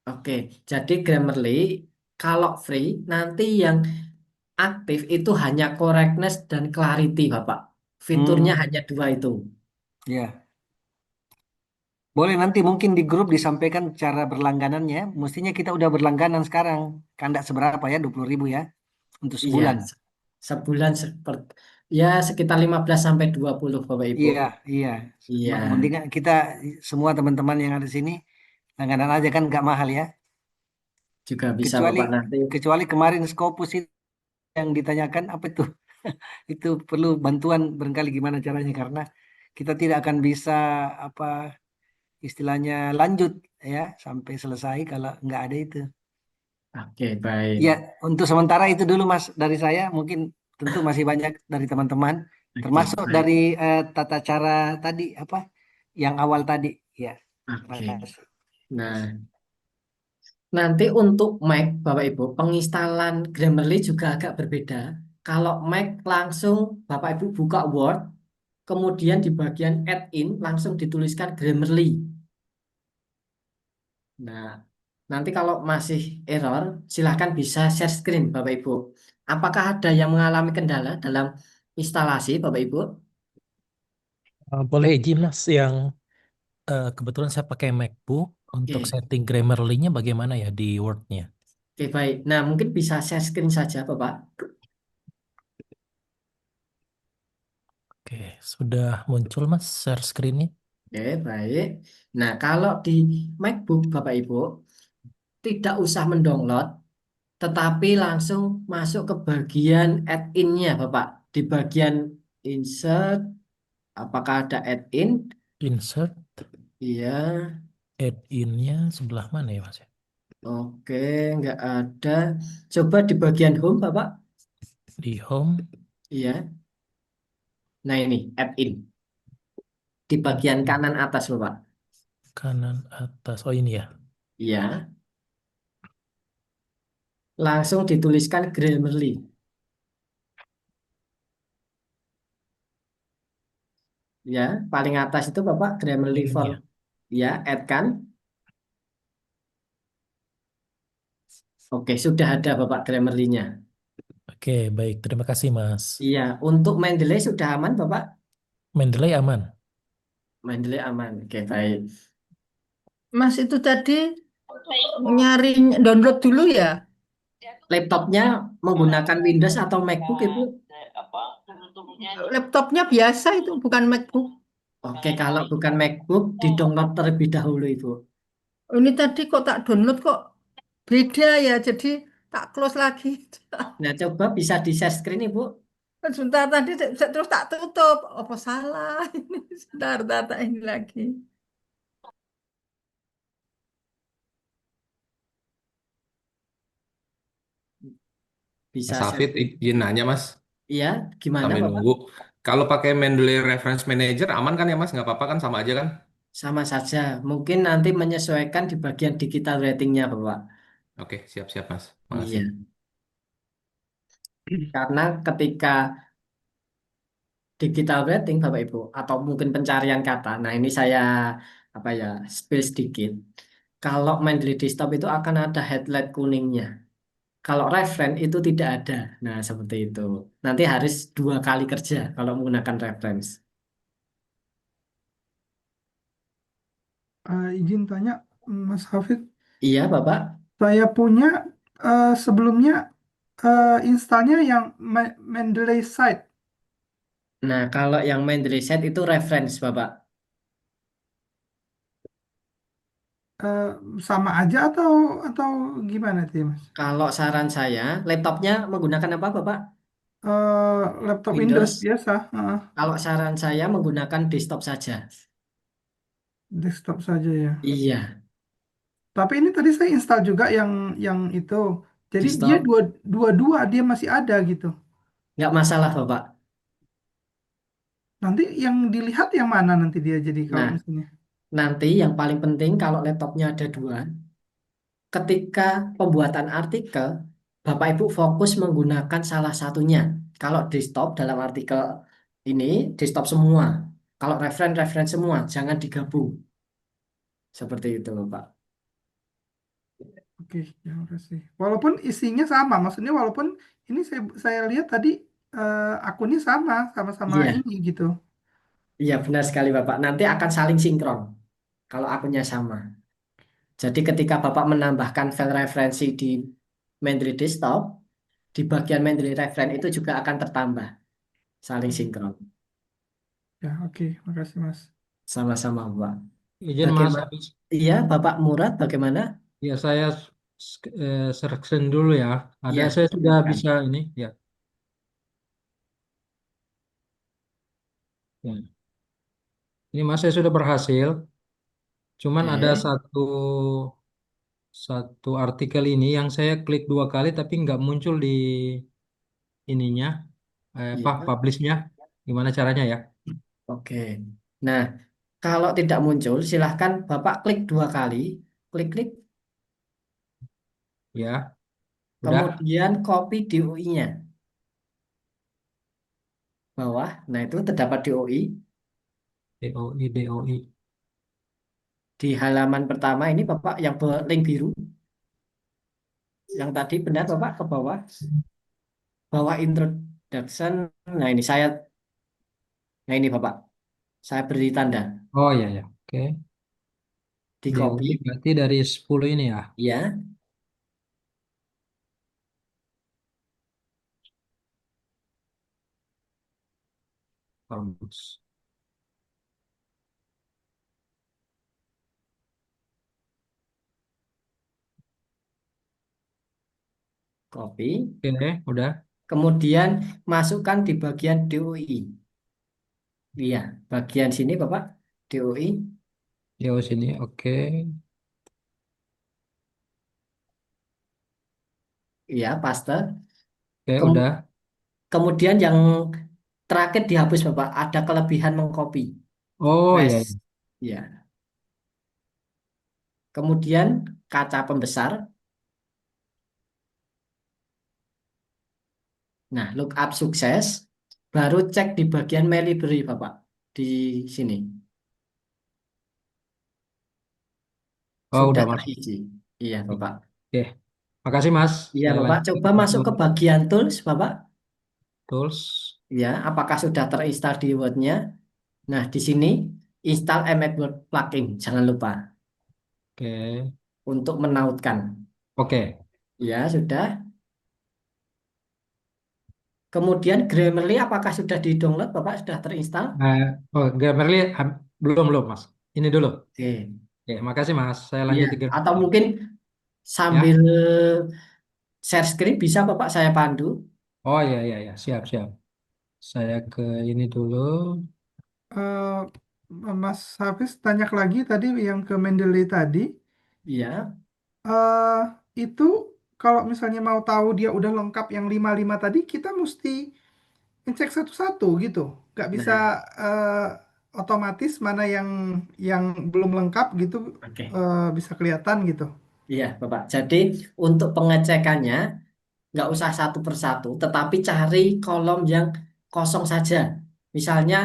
Oke, jadi Grammarly kalau free nanti yang aktif itu hanya correctness dan clarity, Bapak. Fiturnya Hmm, hanya dua itu. ya. Boleh nanti mungkin di grup disampaikan cara berlangganannya. Mestinya kita udah berlangganan sekarang. Kan enggak seberapa ya, 20.000 ya untuk Iya, sebulan. sebulan seperti ya sekitar 15 sampai 20 Bapak Ibu. Iya, iya. Iya, Mending kita semua teman-teman yang ada di sini langganan aja kan nggak mahal ya. juga bisa Kecuali Bapak nanti. kecuali kemarin Scopus itu yang ditanyakan apa itu? Itu perlu bantuan barangkali gimana caranya karena kita tidak akan bisa apa istilahnya lanjut ya sampai selesai kalau nggak ada itu. Oke, baik. Ya, untuk sementara itu dulu Mas dari saya. Mungkin tentu masih banyak dari teman-teman, Oke, termasuk baik. dari tata cara tadi apa yang awal tadi. Ya, terima Oke. kasih. Nah, nanti untuk Mac, Bapak Ibu, penginstalan Grammarly juga agak berbeda. Kalau Mac langsung Bapak Ibu buka Word, kemudian di bagian add-in langsung dituliskan Grammarly. Nah, nanti kalau masih error, silahkan bisa share screen Bapak Ibu. Apakah ada yang mengalami kendala dalam instalasi Bapak Ibu? Boleh izin Mas, yang kebetulan saya pakai MacBook untuk Oke, setting Grammarly-nya bagaimana ya di Word-nya? oke baik. Nah, mungkin bisa share screen saja Bapak. Oke, sudah muncul Mas share screen-nya. Oke, baik. Nah, kalau di MacBook Bapak Ibu, tidak usah mendownload, tetapi langsung masuk ke bagian add-in-nya Bapak. Di bagian insert, apakah ada add-in? Insert, Iya, add-in-nya sebelah mana ya Mas? oke, nggak ada. Coba di bagian home Bapak. Di home, Iya, nah ini add-in. Di bagian add-in, kanan atas Bapak. kanan atas. Oh ini ya. Iya, langsung dituliskan Grammarly. Ya, paling atas itu Bapak Grammarly for Iya. ya, add kan? Oke, sudah ada Bapak Grammarly-nya. Oke, baik. Terima kasih, Mas. Iya, untuk Mendeley sudah aman Bapak? Mendeley aman. Mendeley aman. Oke, baik. Mas itu tadi nyari download dulu ya? Laptopnya menggunakan Windows atau MacBook Ibu? Laptopnya biasa itu, bukan MacBook. Oke, kalau bukan MacBook, di-download terlebih dahulu Ibu. Ini tadi kok tak download kok beda ya, jadi tak close lagi. Nah, coba bisa di-share screen Ibu. Sebentar tadi terus tak tutup. Apa salah ini? Sebentar, tak ini lagi. Bisa Mas share Hafid, screen. izin nanya Mas, Iya, gimana sambil Bapak? nunggu. Kalau pakai Mendeley Reference Manager aman kan ya Mas? Nggak apa-apa kan, sama aja kan? Sama saja. Mungkin nanti menyesuaikan di bagian digital ratingnya Bapak. Oke, siap-siap Mas. Makasih. Iya, karena ketika digital rating Bapak Ibu atau mungkin pencarian kata. Nah, ini saya apa ya, spill sedikit. Kalau Mendeley Desktop itu akan ada headlight kuningnya. Kalau reference itu tidak ada. Nah, seperti itu. Nanti harus 2 kali kerja kalau menggunakan reference. Izin tanya, Mas Hafid, Iya, Bapak. saya punya sebelumnya installnya yang Mendeley Site. Nah, kalau yang Mendeley Set itu reference, Bapak. Eh, Sama aja atau gimana sih, Mas? Kalau saran saya, laptopnya menggunakan apa, Bapak? Laptop Windows Windows. biasa, Kalau saran saya menggunakan desktop saja. desktop saja ya. Iya, Tapi ini tadi saya install juga yang itu. Jadi dia desktop. dua-dua dia masih ada gitu. Nggak masalah, Bapak. Nanti yang dilihat yang mana nanti dia jadi kalau Nah, misalnya. nanti yang paling penting kalau laptopnya ada 2, ketika pembuatan artikel, Bapak Ibu fokus menggunakan salah satunya. Kalau desktop dalam artikel ini, desktop semua. Kalau reference semua, jangan digabung. Seperti itu, Bapak. Oke, ya kasih. Walaupun isinya sama, maksudnya walaupun ini saya lihat tadi akunnya sama-sama Iya, ini gitu. iya benar sekali, Bapak. Nanti akan saling sinkron kalau akunnya sama. Jadi ketika Bapak menambahkan file referensi di Mendeley Desktop, di bagian Mendeley Reference itu juga akan tertambah, saling sinkron. Ya, oke, makasih Mas. Sama-sama, Bapak. Izin Mas, Bagaimana? Iya, Bapak Murad, bagaimana? ya saya selection dulu ya. Ada Iya, saya sudah silakan. bisa ini ya. Ya. Ini Mas saya sudah berhasil. Cuman ada Oke, satu artikel ini yang saya klik 2 kali tapi nggak muncul di ininya, iya, publishnya. Gimana caranya ya? oke. Nah, kalau tidak muncul, silahkan Bapak klik 2 kali, klik-klik, Ya, udah. kemudian copy DOI-nya bawah. Nah, itu terdapat DOI. DOI, DOI. Di halaman pertama ini Bapak yang link biru, yang tadi benar Bapak ke bawah, bawah introduction. Nah, ini Bapak, saya beri tanda, Oh ya ya. Oke. di DOI copy, berarti dari 10 ini ya. ya. Bagus. Copy, Oke, udah. kemudian masukkan di bagian DOI. Iya, bagian sini Bapak, DOI, DOI sini. Oke. iya, paste. Oke, Kem- udah. kemudian yang terakhir dihapus Bapak, ada kelebihan mengcopy. Oh ya, Press, ya. ya. Kemudian kaca pembesar. Nah, lookup sukses, baru cek di bagian My Library, Bapak. di sini. Oh, Sudah udah masuk. terisi. Iya, Bapak. Oke. Makasih, Mas. Iya, Saya Bapak. lanjut Coba masuk ke bagian tools, Bapak. tools. Ya, apakah sudah terinstall di Word-nya? Nah, di sini install MS Word plugin. Jangan lupa Oke. untuk menautkan. Oke. Ya, sudah. Kemudian Grammarly apakah sudah di-download, Bapak? Sudah terinstall? Oh, Grammarly belum, Mas. Ini dulu. Oke. Oke, makasih, Mas. Saya Iya, lanjut ke atau mungkin ya. sambil share screen bisa Bapak saya pandu. Oh, ya. Siap, siap. Saya ke ini dulu. Eh, Mas Hafiz tanya lagi tadi yang ke Mendeley tadi. Iya, eh itu kalau misalnya mau tahu dia udah lengkap yang 55 tadi, kita mesti ngecek satu-satu gitu. Nggak bisa nah, eh, otomatis mana yang belum lengkap gitu oke. bisa kelihatan gitu. Iya, Bapak. Jadi untuk pengecekannya nggak usah satu persatu, tetapi cari kolom yang kosong saja. Misalnya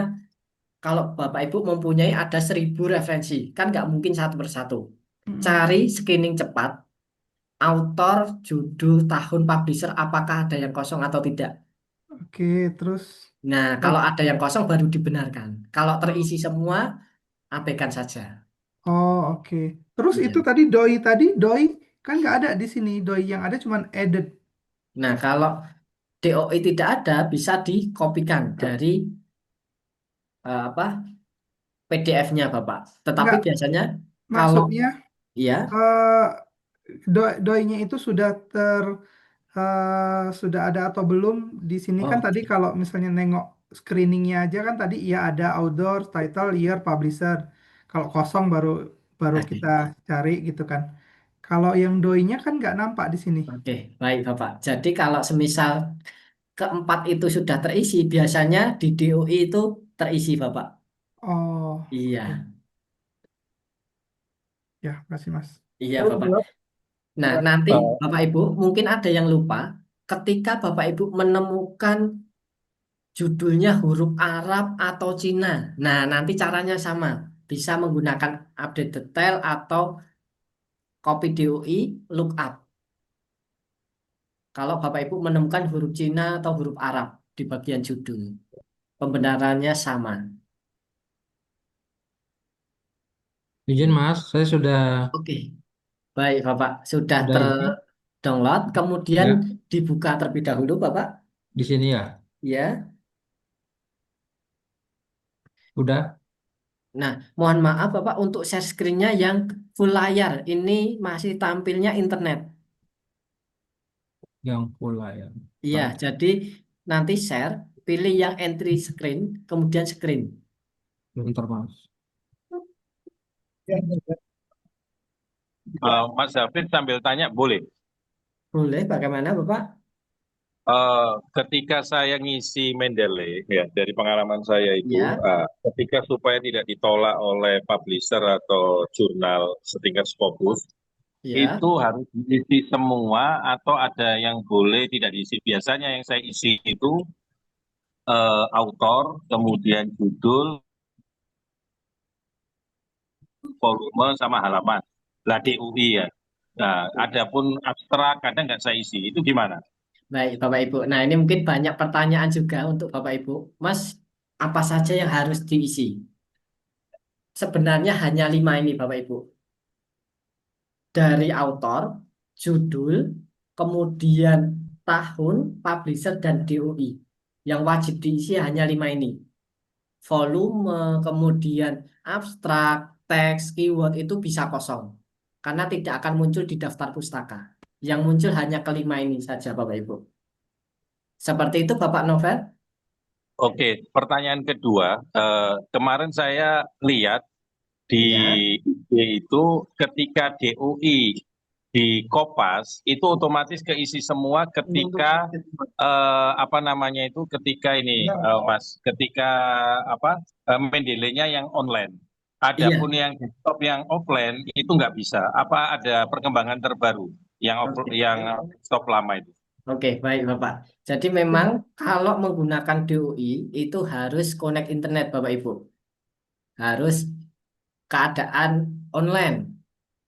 kalau Bapak Ibu mempunyai ada 1000 referensi, kan nggak mungkin satu persatu. Mm-mm. Cari screening cepat, author, judul, tahun, publisher, apakah ada yang kosong atau tidak. Oke, terus Nah, oh, kalau ada yang kosong baru dibenarkan. Kalau terisi semua, abaikan saja. oh, oke. Terus Iya. itu tadi doi kan nggak ada di sini. Doi yang ada cuman added. Nah, kalau DOI tidak ada, bisa dikopikan dari apa PDF-nya, Bapak. Tetapi Nggak, biasanya kalau maksudnya iya, eh doinya itu sudah ada atau belum di sini kan tadi oke, kalau misalnya nengok screeningnya aja kan tadi ya ada outdoor, title, year, publisher. Kalau kosong baru baru kita oke, cari gitu kan. Kalau yang doinya kan nggak nampak di sini. oke, baik, Bapak. Jadi kalau semisal keempat itu sudah terisi, biasanya di DOI itu terisi, Bapak. Oh, oke. Iya, Ya, kasih Mas. iya, Bapak. Nah, nanti Bapak Ibu mungkin ada yang lupa ketika Bapak Ibu menemukan judulnya huruf Arab atau Cina. Nah, nanti caranya sama. Bisa menggunakan update detail atau copy DOI lookup. Kalau Bapak Ibu menemukan huruf Cina atau huruf Arab di bagian judul, pembenarannya sama. Izin, Mas. Saya sudah Oke, baik Bapak. Sudah ini terdownload, kemudian ya dibuka terlebih dahulu Bapak. di sini ya. Ya. Udah Nah, mohon maaf Bapak untuk share screen-nya yang full layar. Ini masih tampilnya internet. yang full layar. Iya, Baik. jadi nanti share, pilih yang entry screen, kemudian screen. Bentar, Mas. Mas David sambil tanya boleh. Boleh, bagaimana Bapak? Ketika saya ngisi Mendeley, ya dari pengalaman saya itu, Ya, ketika supaya tidak ditolak oleh publisher atau jurnal setingkat Scopus, ya. itu harus diisi semua atau ada yang boleh tidak diisi. Biasanya yang saya isi itu autor, kemudian judul, volume sama halaman. Lah DUI ya. Nah, adapun abstrak kadang nggak saya isi. Itu gimana? Baik, Bapak Ibu. Nah, ini mungkin banyak pertanyaan juga untuk Bapak Ibu. Mas, apa saja yang harus diisi? Sebenarnya hanya 5 ini, Bapak Ibu. Dari autor, judul, kemudian tahun, publisher, dan DOI. Yang wajib diisi hanya 5 ini. Volume, kemudian abstrak, teks, keyword itu bisa kosong. Karena tidak akan muncul di daftar pustaka. Yang muncul hanya kelima ini saja, Bapak Ibu. Seperti itu, Bapak Novel? Oke, pertanyaan kedua. Kemarin saya lihat di Ya. IG itu ketika DUI di Kopas itu otomatis keisi semua ketika apa namanya itu ketika ini Mas ketika apa Mendeley-nya yang online. Adapun Iya. yang desktop yang offline itu nggak bisa. Apa ada perkembangan terbaru Oke. yang desktop lama itu? Oke, baik Bapak. Jadi memang kalau menggunakan DOI itu harus connect internet Bapak Ibu. harus keadaan online.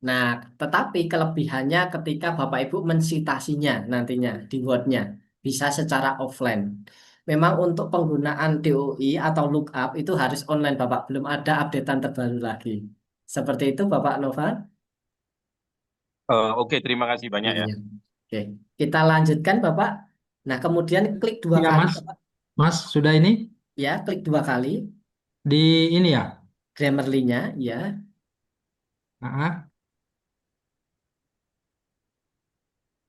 Nah, tetapi kelebihannya ketika Bapak Ibu mensitasinya nantinya di Word-nya bisa secara offline. Memang untuk penggunaan DOI atau lookup itu harus online Bapak, belum ada updatean terbaru lagi. Seperti itu Bapak Nova. Oke, terima kasih banyak ya. Iya. Oke, kita lanjutkan Bapak. Nah, kemudian klik dua Iya, kali Mas. Bapak. Mas, sudah ini Ya, klik 2 kali di ini ya. Grammarly-nya, ya. Ah,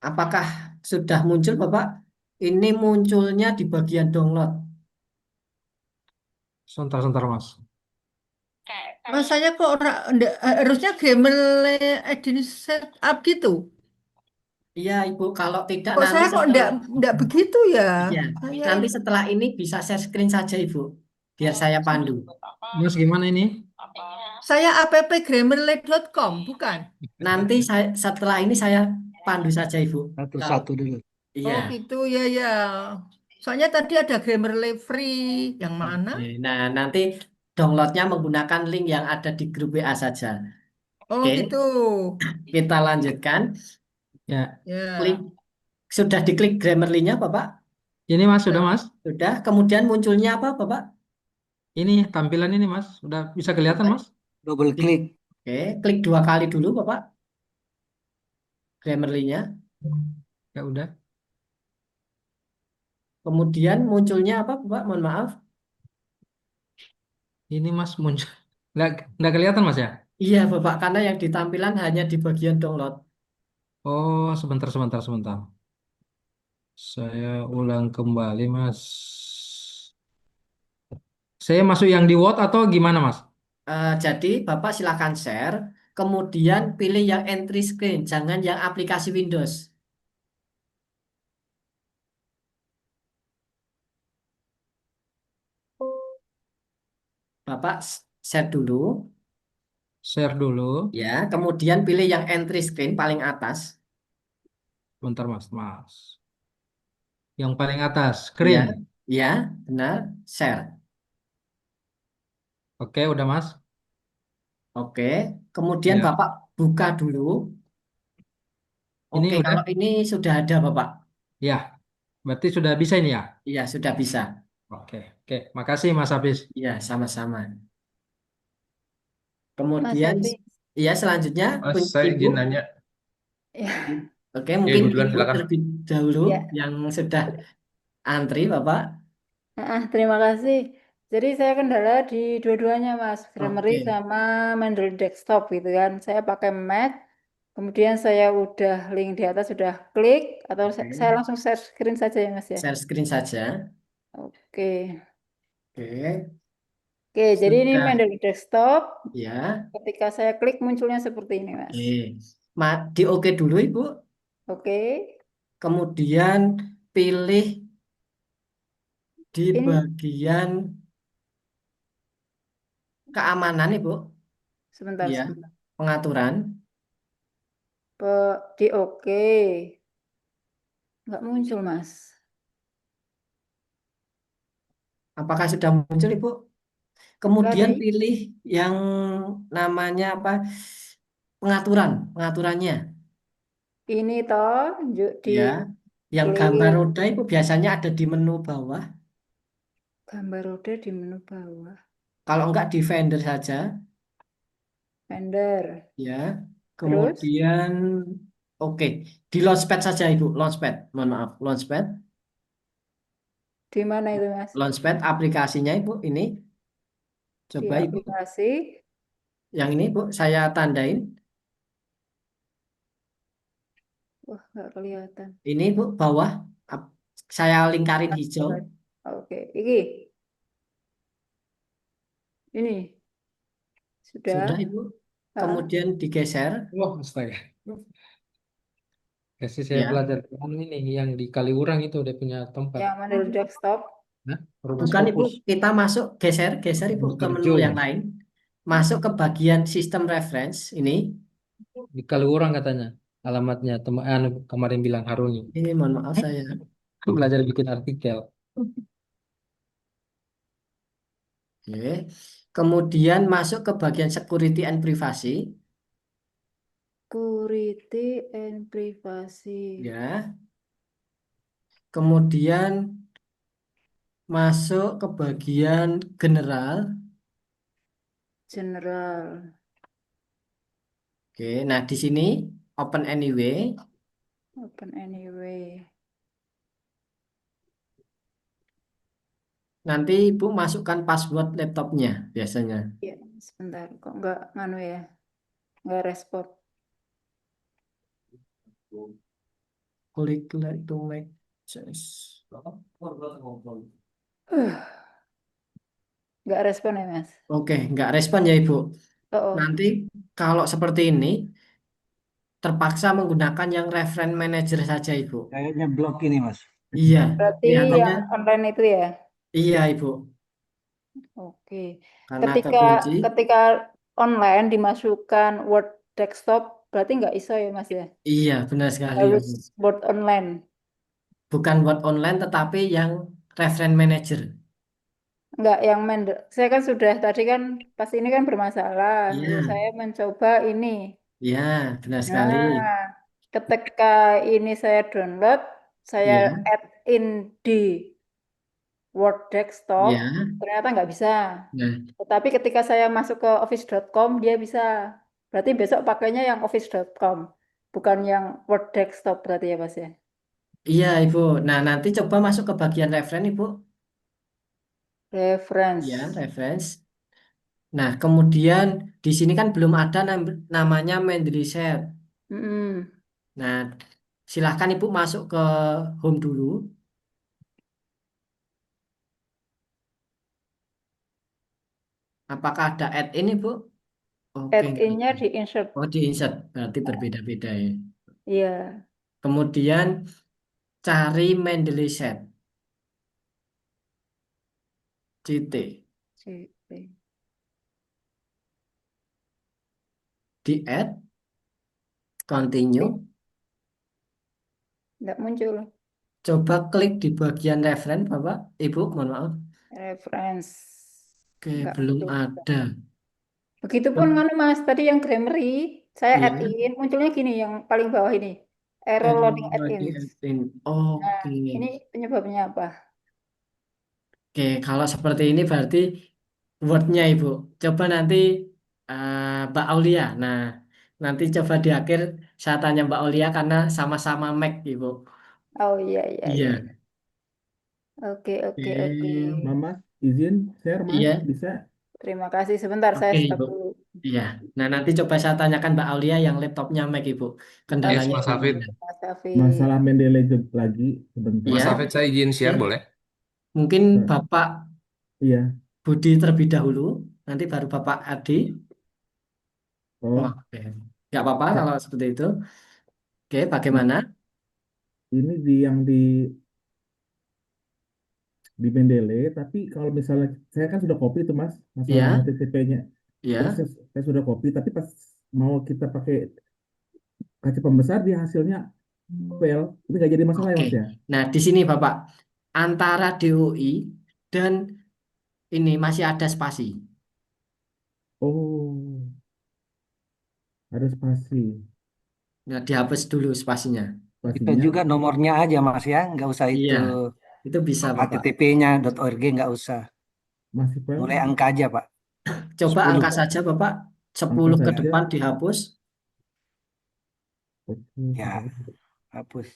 Apakah sudah muncul Bapak? Ini munculnya di bagian download. sebentar, Mas. Masanya kok harusnya Grammarly edit setup gitu. Iya, Ibu. Kalau tidak Kok nanti saya kok setelah enggak begitu ya? iya, Saya nanti setelah ini bisa share screen saja Ibu, biar saya pandu. Mas, gimana ini? saya appgrammarly.com, bukan? Nanti setelah ini saya pandu saja Ibu. Kalau Satu-satu dulu. iya. Oh gitu ya ya. Soalnya tadi ada Grammarly free yang mana? Oke, nah, nanti downloadnya menggunakan link yang ada di grup WA saja. Oh Oke, gitu. kita lanjutkan. Ya, Klik, Ya. sudah diklik Grammarly-nya Bapak? ini Mas, sudah Mas. Sudah. Kemudian munculnya apa Bapak? Ini tampilan ini Mas, sudah bisa kelihatan Mas? Double Di- klik. Oke, klik 2 kali dulu Bapak, Grammarly-nya. Ya udah. Kemudian munculnya apa Bapak? Mohon maaf. Ini Mas muncul. Nggak kelihatan Mas ya? Iya Bapak, karena yang di tampilan hanya di bagian download. Oh, sebentar. Saya ulang kembali Mas. Saya masuk yang di Word atau gimana Mas? Jadi Bapak silakan share, kemudian pilih yang entry screen, jangan yang aplikasi Windows. Bapak share dulu, Share dulu. ya. Kemudian pilih yang entry screen paling atas, Bentar Mas. Yang paling atas, ya, screen. ya, benar, share. Oke, udah Mas. Oke, kemudian Ya. Bapak buka dulu. Ini Oke, udah. kalau ini sudah ada Bapak, Ya, berarti sudah bisa ini ya? iya sudah bisa. Oke. Makasih Mas Hafiz. Iya, sama-sama. Mas Kemudian, Hafiz. ya selanjutnya, Mas, saya Ibu. izin nanya. Ya. Oke, Ya, mungkin Ibu duluan Ibu silakan. terlebih dahulu Ya. yang sudah antri, Bapak. Terima kasih. Jadi saya kendala di dua-duanya Mas, Grammarly Oke, sama Mendeley Desktop gitu kan. Saya pakai Mac, kemudian saya udah link di atas sudah klik atau saya oke. langsung share screen saja ya Mas ya. Share screen saja. Oke. Oke, Oke, jadi ini sudah. Mendeley Desktop. Ya, Ketika saya klik munculnya seperti ini Mas. oke. Di oke dulu, Ibu. Oke. Kemudian pilih di Ini bagian keamanan, Ibu. sebentar. Ya, pengaturan. Di oke. Nggak muncul Mas. Apakah sudah muncul, Ibu? Nggak Kemudian ada. pilih yang namanya apa? Pengaturannya. Ini toh di Ya, yang klik gambar roda itu biasanya ada di menu bawah. gambar roda di menu bawah. Kalau enggak di vendor saja, Vendor. ya. Terus Kemudian, oke, di launchpad saja Ibu, launchpad. Mohon maaf, launchpad. di mana itu Mas? Launchpad aplikasinya Ibu ini. Di Coba Ibu, aplikasi. yang ini Bu, saya tandain. Wah, nggak kelihatan. Ini Bu, bawah. Saya lingkarin hijau. Oke, ini. Ini. Sudah. Sudah Ibu. Ah, Kemudian digeser. Wah, astaga. Kasih saya Ya. belajar ini yang di Kaliurang itu dia punya tempat. yang Mendeley Desktop. Nah, Rubus Bukan Ibu, Scopus. kita masuk geser Ibu Rubus ke menu Terjun. yang lain. Masuk ke bagian sistem reference ini. Di Kaliurang katanya. Alamatnya teman kemarin bilang Haruni. Ini mohon maaf saya. Belajar bikin artikel. Oke. kemudian masuk ke bagian security and privacy, Security and privacy. ya. Kemudian masuk ke bagian general. General. Oke, nah di sini open anyway. Open anyway. Nanti Ibu masukkan password laptopnya biasanya. Ya, sebentar. Kok nggak nganu ya? Nggak respon. Klik like to make change. Nggak respon ya, Mas? Oke, nggak respon ya Ibu. Oh, Nanti kalau seperti ini terpaksa menggunakan yang reference manager saja Ibu. Kayaknya blok ini, Mas. Iya, berarti kelihatannya yang online itu ya? iya Ibu. Oke. Karena Ketika kekunci. ketika online dimasukkan Word desktop, berarti nggak ISO ya, Mas ya? Iya, benar sekali Harus Ibu. Word online. Bukan Word online tetapi yang reference manager. Enggak, yang saya kan sudah tadi kan pas ini kan bermasalah. Iya, Ya, saya mencoba ini. iya, benar sekali. Nah, ketika ini saya download, saya Iya, add in di Word desktop, iya. ternyata nggak bisa. Nah, Tetapi ketika saya masuk ke office.com, dia bisa. Berarti besok pakainya yang office.com, bukan yang Word desktop berarti ya, Mas ya? iya Ibu. Nah, nanti coba masuk ke bagian reference Ibu. Reference. Ya, reference. Nah, kemudian di sini kan belum ada namanya Mendeley Set. Mm-mm. Nah, silahkan Ibu masuk ke home dulu. Apakah ada add-in Ibu? Oke, Add nggak in-nya ada. di insert. Oh, di insert. Berarti berbeda-beda ya. Iya. Kemudian cari Mendeley Set. Titik. CP. Di add. Continue. Nggak muncul. Coba klik di bagian reference, Bapak. Ibu, mohon maaf. Reference. Oke, Nggak belum muncul. ada. Begitupun kan Mas, tadi yang Grammarly, saya add Iya. in, munculnya gini yang paling bawah ini. Error loading Lagi add-ins. add-in. Nah, Oke. ini penyebabnya apa? Oke, kalau seperti ini berarti Word-nya Ibu. Coba nanti Mbak Aulia. Nah, nanti coba di akhir saya tanya Mbak Aulia karena sama-sama Mac Ibu. Oh iya, iya, iya. Iya. Oke, oke, oke. Oke. Mas, izin share Mas, Iya. bisa? Terima kasih. Sebentar, saya Oke stop Ibu. dulu. Iya. Nah, nanti coba saya tanyakan Mbak Aulia yang laptopnya Mac Ibu. Yes, Kendalanya Mas di Hafid. mana? Mas Hafid. Masalah Mendeley lagi Mas Iya. sebentar. Hafid, saya izin share Oke. boleh? Mungkin Nah, Bapak iya. Budi terlebih dahulu, nanti baru Bapak Adi. Oh, Oke. Nggak apa-apa Kak, kalau seperti itu. Oke, bagaimana? ini di Mendeley, tapi kalau misalnya saya kan sudah copy itu Mas, masalah Iya, HTTP-nya. Terus iya. saya sudah copy, tapi pas mau kita pakai kaca pembesar dia hasilnya fail. Ini nggak jadi masalah ya Oke. Mas ya? Nah, di sini Bapak, antara DOI dan ini masih ada spasi. Oh, ada spasi. Nah, dihapus dulu spasinya. Itu Spasinya. juga nomornya aja, Mas ya. Nggak usah itu Iya, itu bisa Bapak. HTTP-nya .org, nggak usah. Masih fail. Mulai angka aja, Pak. Coba 10. angka saja Bapak, Angka 10 ke saja. depan dihapus. Oke, Ya, hapus.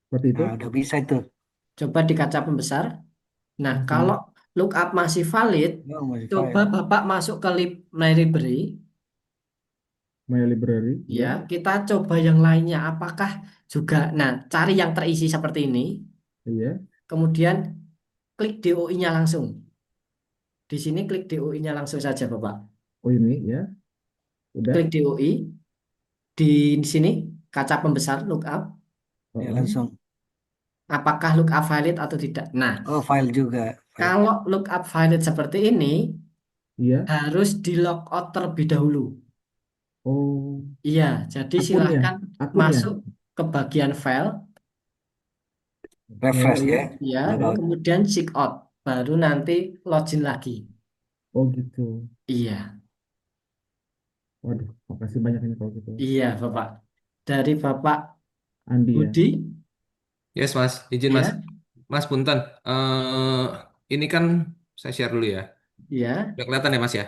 seperti itu. Nah, udah bisa itu. Coba di kaca pembesar. Nah, Masih. kalau lookup masih valid, Oh, masih coba file. Bapak masuk ke My Library. My library, Ya, ya. kita coba yang lainnya. Apakah juga, nah, cari yang terisi seperti ini. Iya. Kemudian klik DOI-nya langsung. Di sini klik DOI-nya langsung saja, Bapak. Oh ini ya. Udah. Klik DOI. Di sini kaca pembesar lookup. Ya, langsung. Apakah lookup valid atau tidak? Nah, Oh, file juga. File. kalau lookup valid seperti ini, Iya. harus di logout terlebih dahulu. Oh, Iya, jadi akunnya. silahkan Akunnya. masuk ke bagian file, Refresh ya. ya, Logout. kemudian check out. baru nanti login lagi. Oh gitu. Iya, Waduh, makasih banyak ini kalau gitu. iya Bapak. Dari Bapak Andi ya. Budi, Yes, Mas. Izin, Mas. ya, Mas, punten. Ini kan saya share dulu ya. ya, Udah kelihatan ya, Mas ya?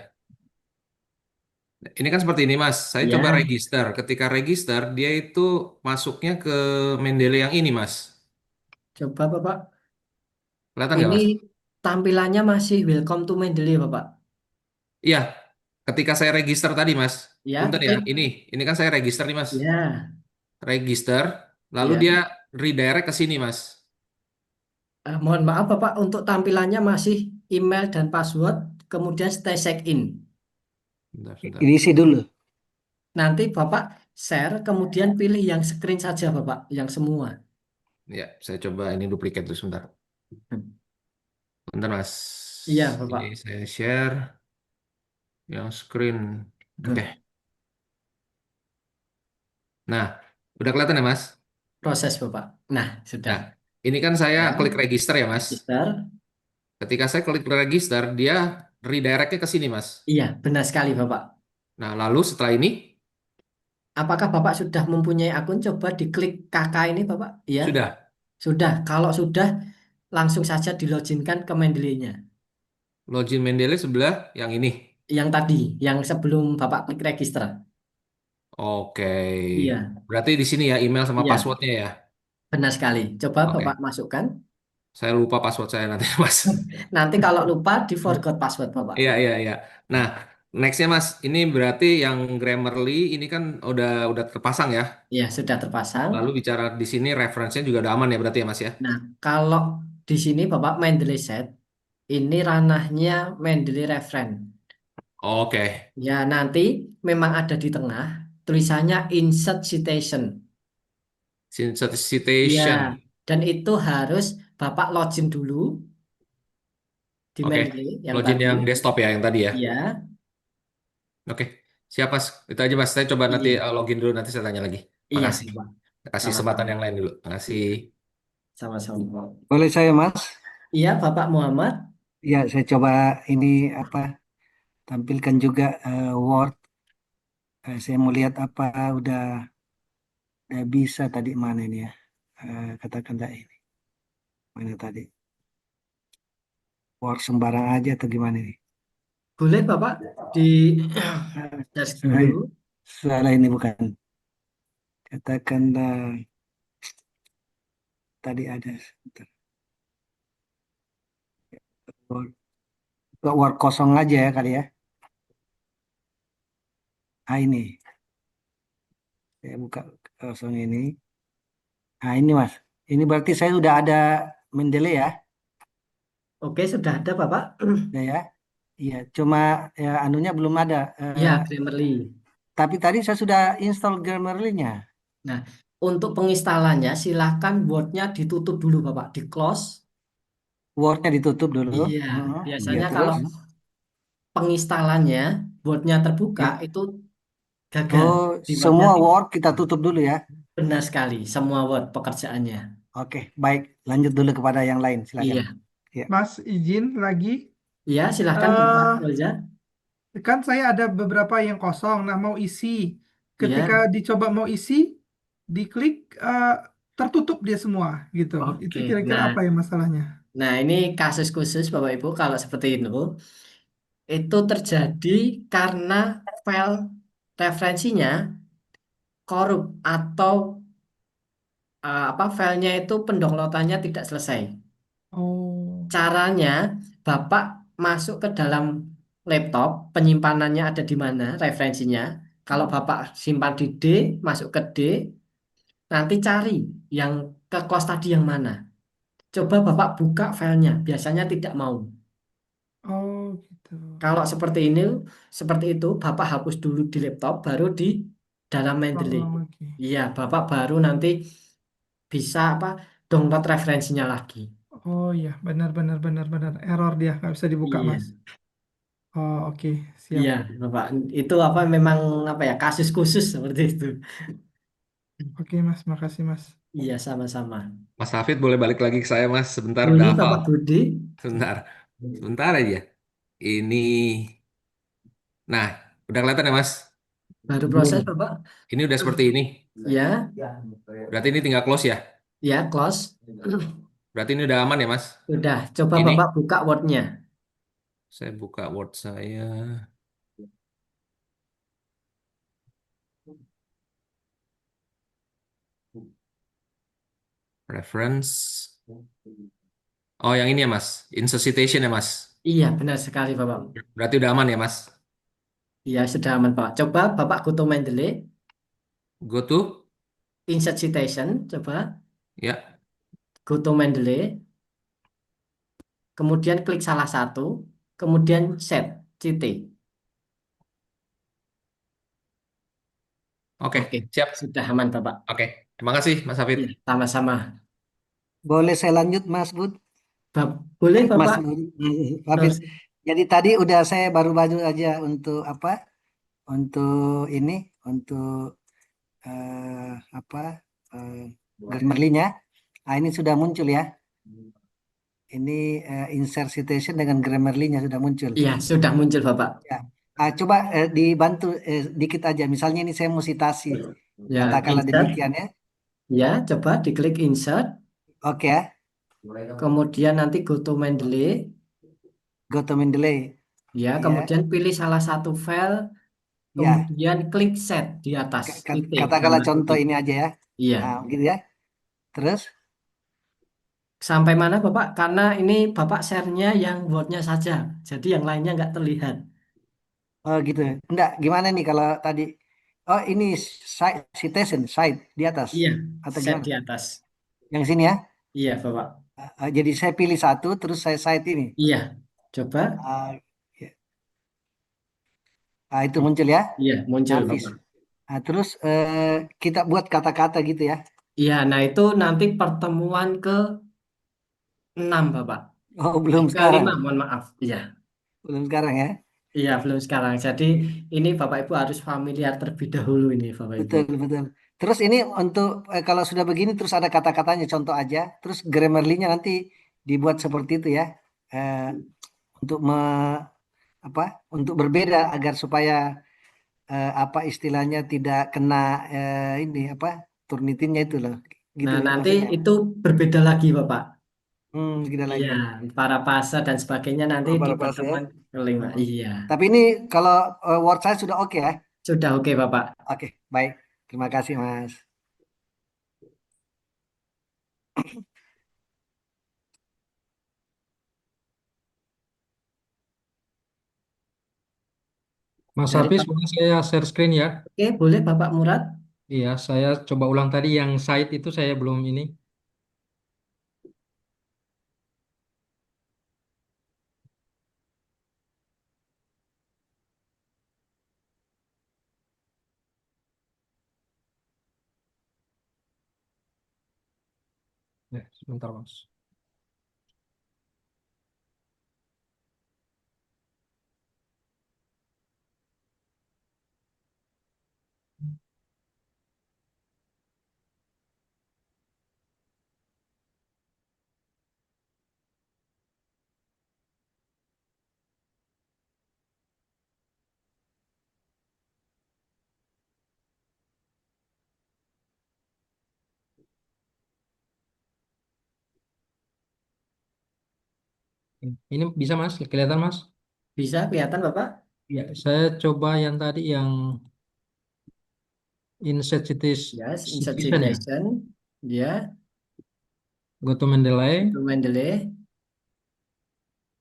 Ini kan seperti ini, Mas. Saya coba ya. register. Ketika register, dia itu masuknya ke Mendeley yang ini, Mas. Coba Bapak. Kelihatan nggak, Ini Mas? tampilannya masih welcome to Mendeley, Bapak. Iya. Ketika saya register tadi, Mas. Ya, Punten ya. klik. Ini kan saya register nih, Mas. Ya, Register. Lalu ya. dia redirect ke sini, Mas. Mohon maaf Bapak, untuk tampilannya masih email dan password, kemudian stay check in. Bentar, bentar. Ini isi dulu. Nanti Bapak share, kemudian pilih yang screen saja Bapak, yang semua. Ya, saya coba ini duplikat dulu sebentar. Bentar, Mas. Iya Bapak. Ini saya share yang screen. Oke. Nah, udah kelihatan ya, Mas? Proses Bapak. Nah, sudah. Nah, ini kan saya Ya, klik register ya, Mas. register. Ketika saya klik register, dia redirect-nya ke sini, Mas. Iya, benar sekali Bapak. Nah, lalu setelah ini, Apakah Bapak sudah mempunyai akun? Coba diklik KK ini Bapak. Ya, sudah. sudah. Kalau sudah, langsung saja diloginkan ke Mendeley-nya. Login Mendeley sebelah yang ini. Yang tadi, yang sebelum Bapak klik register. Oke. Iya, Berarti di sini ya email sama iya, passwordnya ya. benar sekali. Coba Oke. Bapak masukkan. Saya lupa password saya nanti, Mas. Nanti kalau lupa, di forgot password Bapak. Iya, iya, iya. Nah, nextnya Mas, ini berarti yang Grammarly ini kan udah terpasang ya. Iya, sudah terpasang. Lalu bicara di sini referensinya juga udah aman ya berarti ya Mas ya. Nah, kalau di sini Bapak Mendeley set, ini ranahnya Mendeley Referen. Oke. Ya, nanti memang ada di tengah tulisannya insert citation. Ya, Citation. dan itu harus Bapak login dulu di Oke. Mendeley yang Login tadi. yang desktop ya yang tadi ya. Iya, Oke. Siap Mas. Itu aja Mas. Saya coba nanti iya, login dulu nanti saya tanya lagi. iya, Makasih. Bapak. Kasih kesempatan Sama-sama. yang lain dulu. Makasih. Sama-sama. Boleh saya, Mas? Iya, Bapak Muhammad. Ya, saya coba ini apa tampilkan juga Word. Saya mau lihat apa udah bisa tadi mana ini ya. Katakanlah ini. Mana tadi? Word sembarang aja atau gimana ini? Boleh Bapak di share Salah, dulu. salah ini bukan. Katakanlah tadi ada. Sebentar. Word, Word kosong aja ya kali ya. Ini. Saya buka kosong ini. Ini Mas. Ini berarti saya udah ada Mendeley ya. Oke, sudah ada Bapak. Udah ya. Iya, cuma ya anunya belum ada. Ya, Grammarly. Tapi tadi saya sudah install Grammarly-nya. Nah, untuk penginstalannya silahkan Word-nya ditutup dulu Bapak, di close. Word-nya ditutup dulu. Iya, Iya, biasanya terus. kalau penginstalannya Word-nya terbuka Ya. itu gagal. Oh, Di semua Word-nya Word kita tutup dulu ya. benar sekali, semua Word pekerjaannya. Oke, baik. Lanjut dulu kepada yang lain, silakan. Iya, Ya. Mas izin lagi. iya silahkan Bapak eh Reza. Kan saya ada beberapa yang kosong. Nah, mau isi. Ketika Iya, dicoba mau isi, diklik tertutup dia semua gitu. Itu oke. kira-kira Nah, apa ya masalahnya? nah ini kasus khusus Bapak Ibu kalau seperti itu terjadi karena file referensinya korup atau filenya itu pendownloadannya tidak selesai. Oh, Caranya Bapak masuk ke dalam laptop, penyimpanannya ada di mana, referensinya. Kalau Bapak simpan di D, masuk ke D, nanti cari yang ke close tadi yang mana. Coba Bapak buka filenya, biasanya tidak mau. oh gitu. Kalau seperti itu, Bapak hapus dulu di laptop, baru di dalam Mendeley. Ulang lagi. Iya, Bapak baru nanti bisa download referensinya lagi. Oh iya, benar. Error dia, nggak bisa dibuka, Iya, Mas. Oh, oke, siap. iya, Bapak. Itu memang kasus khusus seperti itu. Oke, Mas, makasih, Mas. Iya, sama-sama. Mas Hafid boleh balik lagi ke saya, Mas. Sebentar, udah Boleh hafal. Bapak Budi? Sebentar. Sebentar aja. Ini. Nah, udah kelihatan ya, Mas? Baru proses Belum. Bapak? Ini udah seperti ini. Ya, Berarti ini tinggal close ya. ya close. Berarti ini udah aman ya, Mas? Sudah, coba Ini. Bapak buka Word-nya. Saya buka Word saya. Reference. Oh, yang ini ya, Mas. Insert citation ya, Mas. Iya, benar sekali Bapak. Berarti udah aman ya, Mas? Iya, sudah aman Pak. Coba Bapak go to Mendeley, Go to. insert citation, coba Ya. go to Mendeley, kemudian klik salah satu, kemudian set, cite. Oke, Oke, siap. sudah aman Bapak. Oke. Terima kasih, Mas Hafid. Iya, sama-sama. Boleh saya lanjut, Mas Bud? Boleh Mas Bapak. Hafiz. Terus, Jadi tadi udah saya baru aja untuk apa? Untuk ini, untuk apa? eh, Grammarly-nya. Nah, ini sudah muncul ya. Ini insert citation dengan Grammarly-nya sudah muncul. iya, sudah muncul Bapak. Ya. Coba dibantu dikit aja. Misalnya ini saya mau citasi. Ya, Katakanlah insert. demikian ya. Ya, coba diklik insert, Oke ya. kemudian nanti go to Mendeley. Go to Mendeley. Ya, Ya. kemudian pilih salah satu file, Ya. kemudian klik set di atas titik Katakanlah gambar contoh titik. ini aja ya. Iya. Nah, gitu ya. Terus, Sampai mana Bapak? Karena ini Bapak share-nya yang Word-nya saja, jadi yang lainnya nggak terlihat. oh gitu. Enggak, gimana nih kalau tadi? Oh, ini site, citation, site di atas. Iya, Atau set gimana? di atas. Yang sini ya. Iya, Bapak. Jadi saya pilih satu, terus saya site ini. Iya, coba. Ya. Itu muncul ya. Iya, muncul Nafis. Bapak. Terus kita buat kata-kata gitu ya. Iya, nah itu nanti pertemuan ke-6 Bapak. Oh, belum Ke-5, sekarang. mohon maaf. Iya. Belum sekarang ya. Iya, belum sekarang. Jadi ini Bapak Ibu harus familiar terlebih dahulu ini Bapak Ibu. Betul, betul. Terus ini untuk kalau sudah begini terus ada kata-katanya contoh aja. Terus Grammarly-nya nanti dibuat seperti itu ya. Eh, untuk apa? Untuk berbeda agar supaya apa istilahnya tidak kena ini apa? Turnitinnya itu loh. Gitu Nah, nanti maksudnya. itu berbeda lagi Bapak. Kita Iya, lagi. para fase dan sebagainya nanti Oh, di para fase ya. pertemuan kelima. Iya, Tapi ini kalau Word saya sudah oke ya. sudah oke Bapak. Oke, baik. Terima kasih, Mas. Mas Dari Hafiz, Pak. boleh saya share screen ya? Oke, boleh Bapak Murad. Iya, saya coba ulang tadi yang site itu saya belum ini. Ya, sebentar Mas. Ini bisa Mas, kelihatan Mas? Bisa kelihatan Bapak? Ya, saya coba yang tadi yang insert Yes, insert citation ya. citation. Ya, Go to Mendeley. to Mendeley.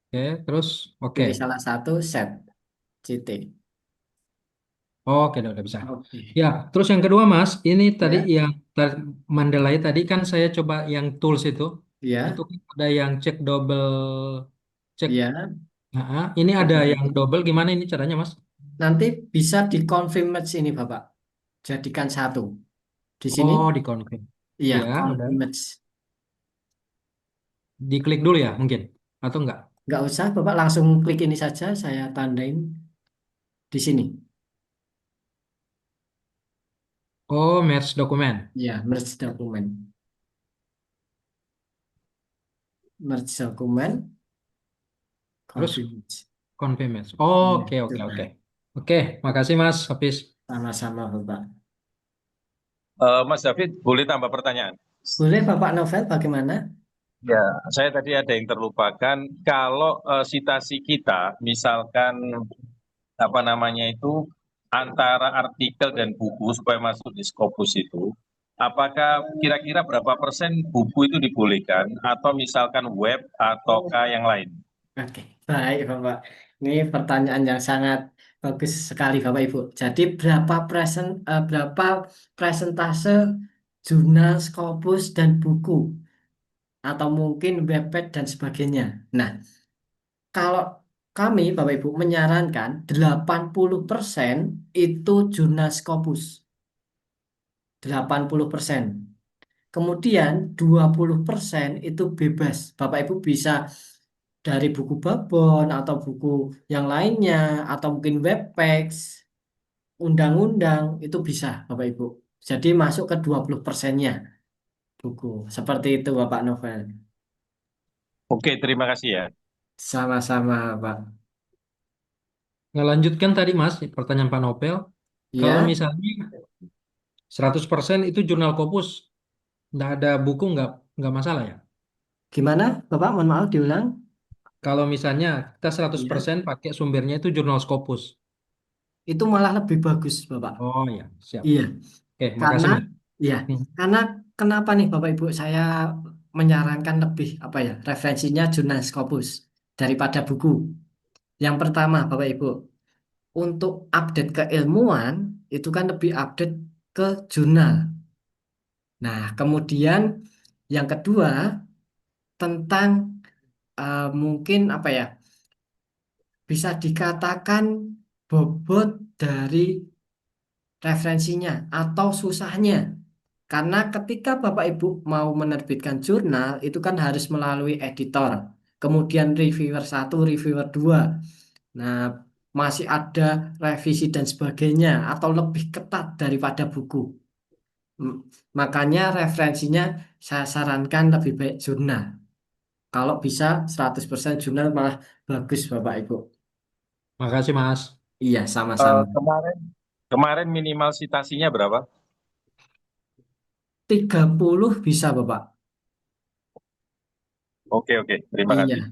Oke, terus oke. Pilih salah satu set, CT. Oke, udah bisa. Oke. Ya, terus yang kedua Mas, ini tadi Ya, yang Mendeley tadi kan saya coba yang tools itu ya, kan ada yang cek double cek. ya. Ini ada yang double gimana ini caranya Mas? Nanti bisa di confirm match ini Bapak. Jadikan satu. Di sini, Oh, di confirm. iya, Ya, udah. confirm match. Diklik dulu ya mungkin atau enggak? Nggak usah, Bapak langsung klik ini saja. Saya tandain di sini. Oh, merge dokumen. Ya, merge dokumen. merge dokumen, Terus confirm. confirm match. Iya, Oke, oke, coba. oke. Oke, makasih Mas. Habis. Sama-sama Bapak. Mas David, boleh tambah pertanyaan? Boleh Bapak Novel bagaimana? Ya, saya tadi ada yang terlupakan. Kalau citasi kita, misalkan apa namanya itu antara artikel dan buku supaya masuk di Scopus itu, apakah kira-kira berapa persen buku itu dibolehkan atau misalkan web ataukah yang lain? Oke, baik Bapak. Ini pertanyaan yang sangat bagus sekali Bapak Ibu. Jadi berapa presentase jurnal, Scopus dan buku atau mungkin webpad dan sebagainya. Nah, kalau kami Bapak Ibu menyarankan 80% itu jurnal Scopus. 80%. Kemudian 20% itu bebas. Bapak Ibu bisa dari buku babon atau buku yang lainnya atau mungkin webpage, undang-undang itu bisa Bapak Ibu. Jadi masuk ke 20%-nya buku. Seperti itu Bapak Novel. Oke, terima kasih ya. Sama-sama Pak. Ngelanjutkan tadi Mas, pertanyaan Pak Nopel. Kalau Ya, misalnya 100% itu jurnal Kopus, nggak ada buku, nggak masalah ya? gimana Bapak? Mohon maaf diulang. Kalau misalnya kita Ya, 100% pakai sumbernya itu jurnal Scopus. itu malah lebih bagus Bapak. Oh ya, siap. Iya, Oke, karena makasih Mas. ya, Hmm. karena kenapa nih Bapak Ibu saya menyarankan lebih apa ya, referensinya jurnal Scopus daripada buku. Yang pertama Bapak Ibu, untuk update keilmuan itu kan lebih update ke jurnal. Nah, kemudian yang kedua tentang mungkin apa ya, bisa dikatakan bobot dari referensinya atau susahnya. Karena ketika Bapak Ibu mau menerbitkan jurnal itu kan harus melalui editor, kemudian reviewer satu, reviewer dua. Nah, masih ada revisi dan sebagainya atau lebih ketat daripada buku. M- Makanya referensinya saya sarankan lebih baik jurnal. Kalau bisa 100% jurnal malah bagus Bapak Ibu. Makasih Mas. Iya, sama-sama. Kemarin kemarin minimal citasinya berapa? 30 bisa Bapak. Oke, oke, terima kasih. Iya.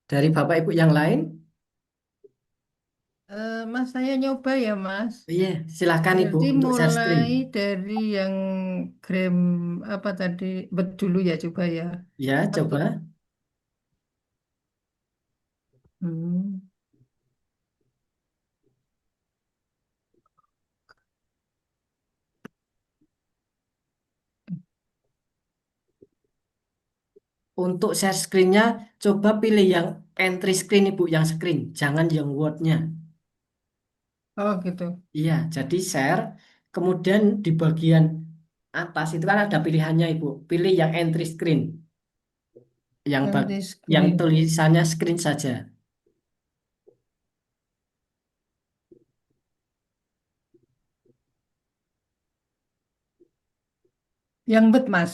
Dari Bapak Ibu yang lain? Mas, saya nyoba ya, Mas. Iya, silakan Ibu Berarti untuk share screen. mulai dari yang gram apa tadi bet dulu ya coba ya. Ya, Atau coba. hmm. Untuk share screen-nya, coba pilih yang entry screen Ibu, yang screen. Jangan yang Word-nya. Oh gitu. Iya, jadi share. Kemudian di bagian atas itu kan ada pilihannya Ibu. Pilih yang entry screen. Yang, Yang bag- di yang screen. tulisannya screen saja. Yang bet, Mas.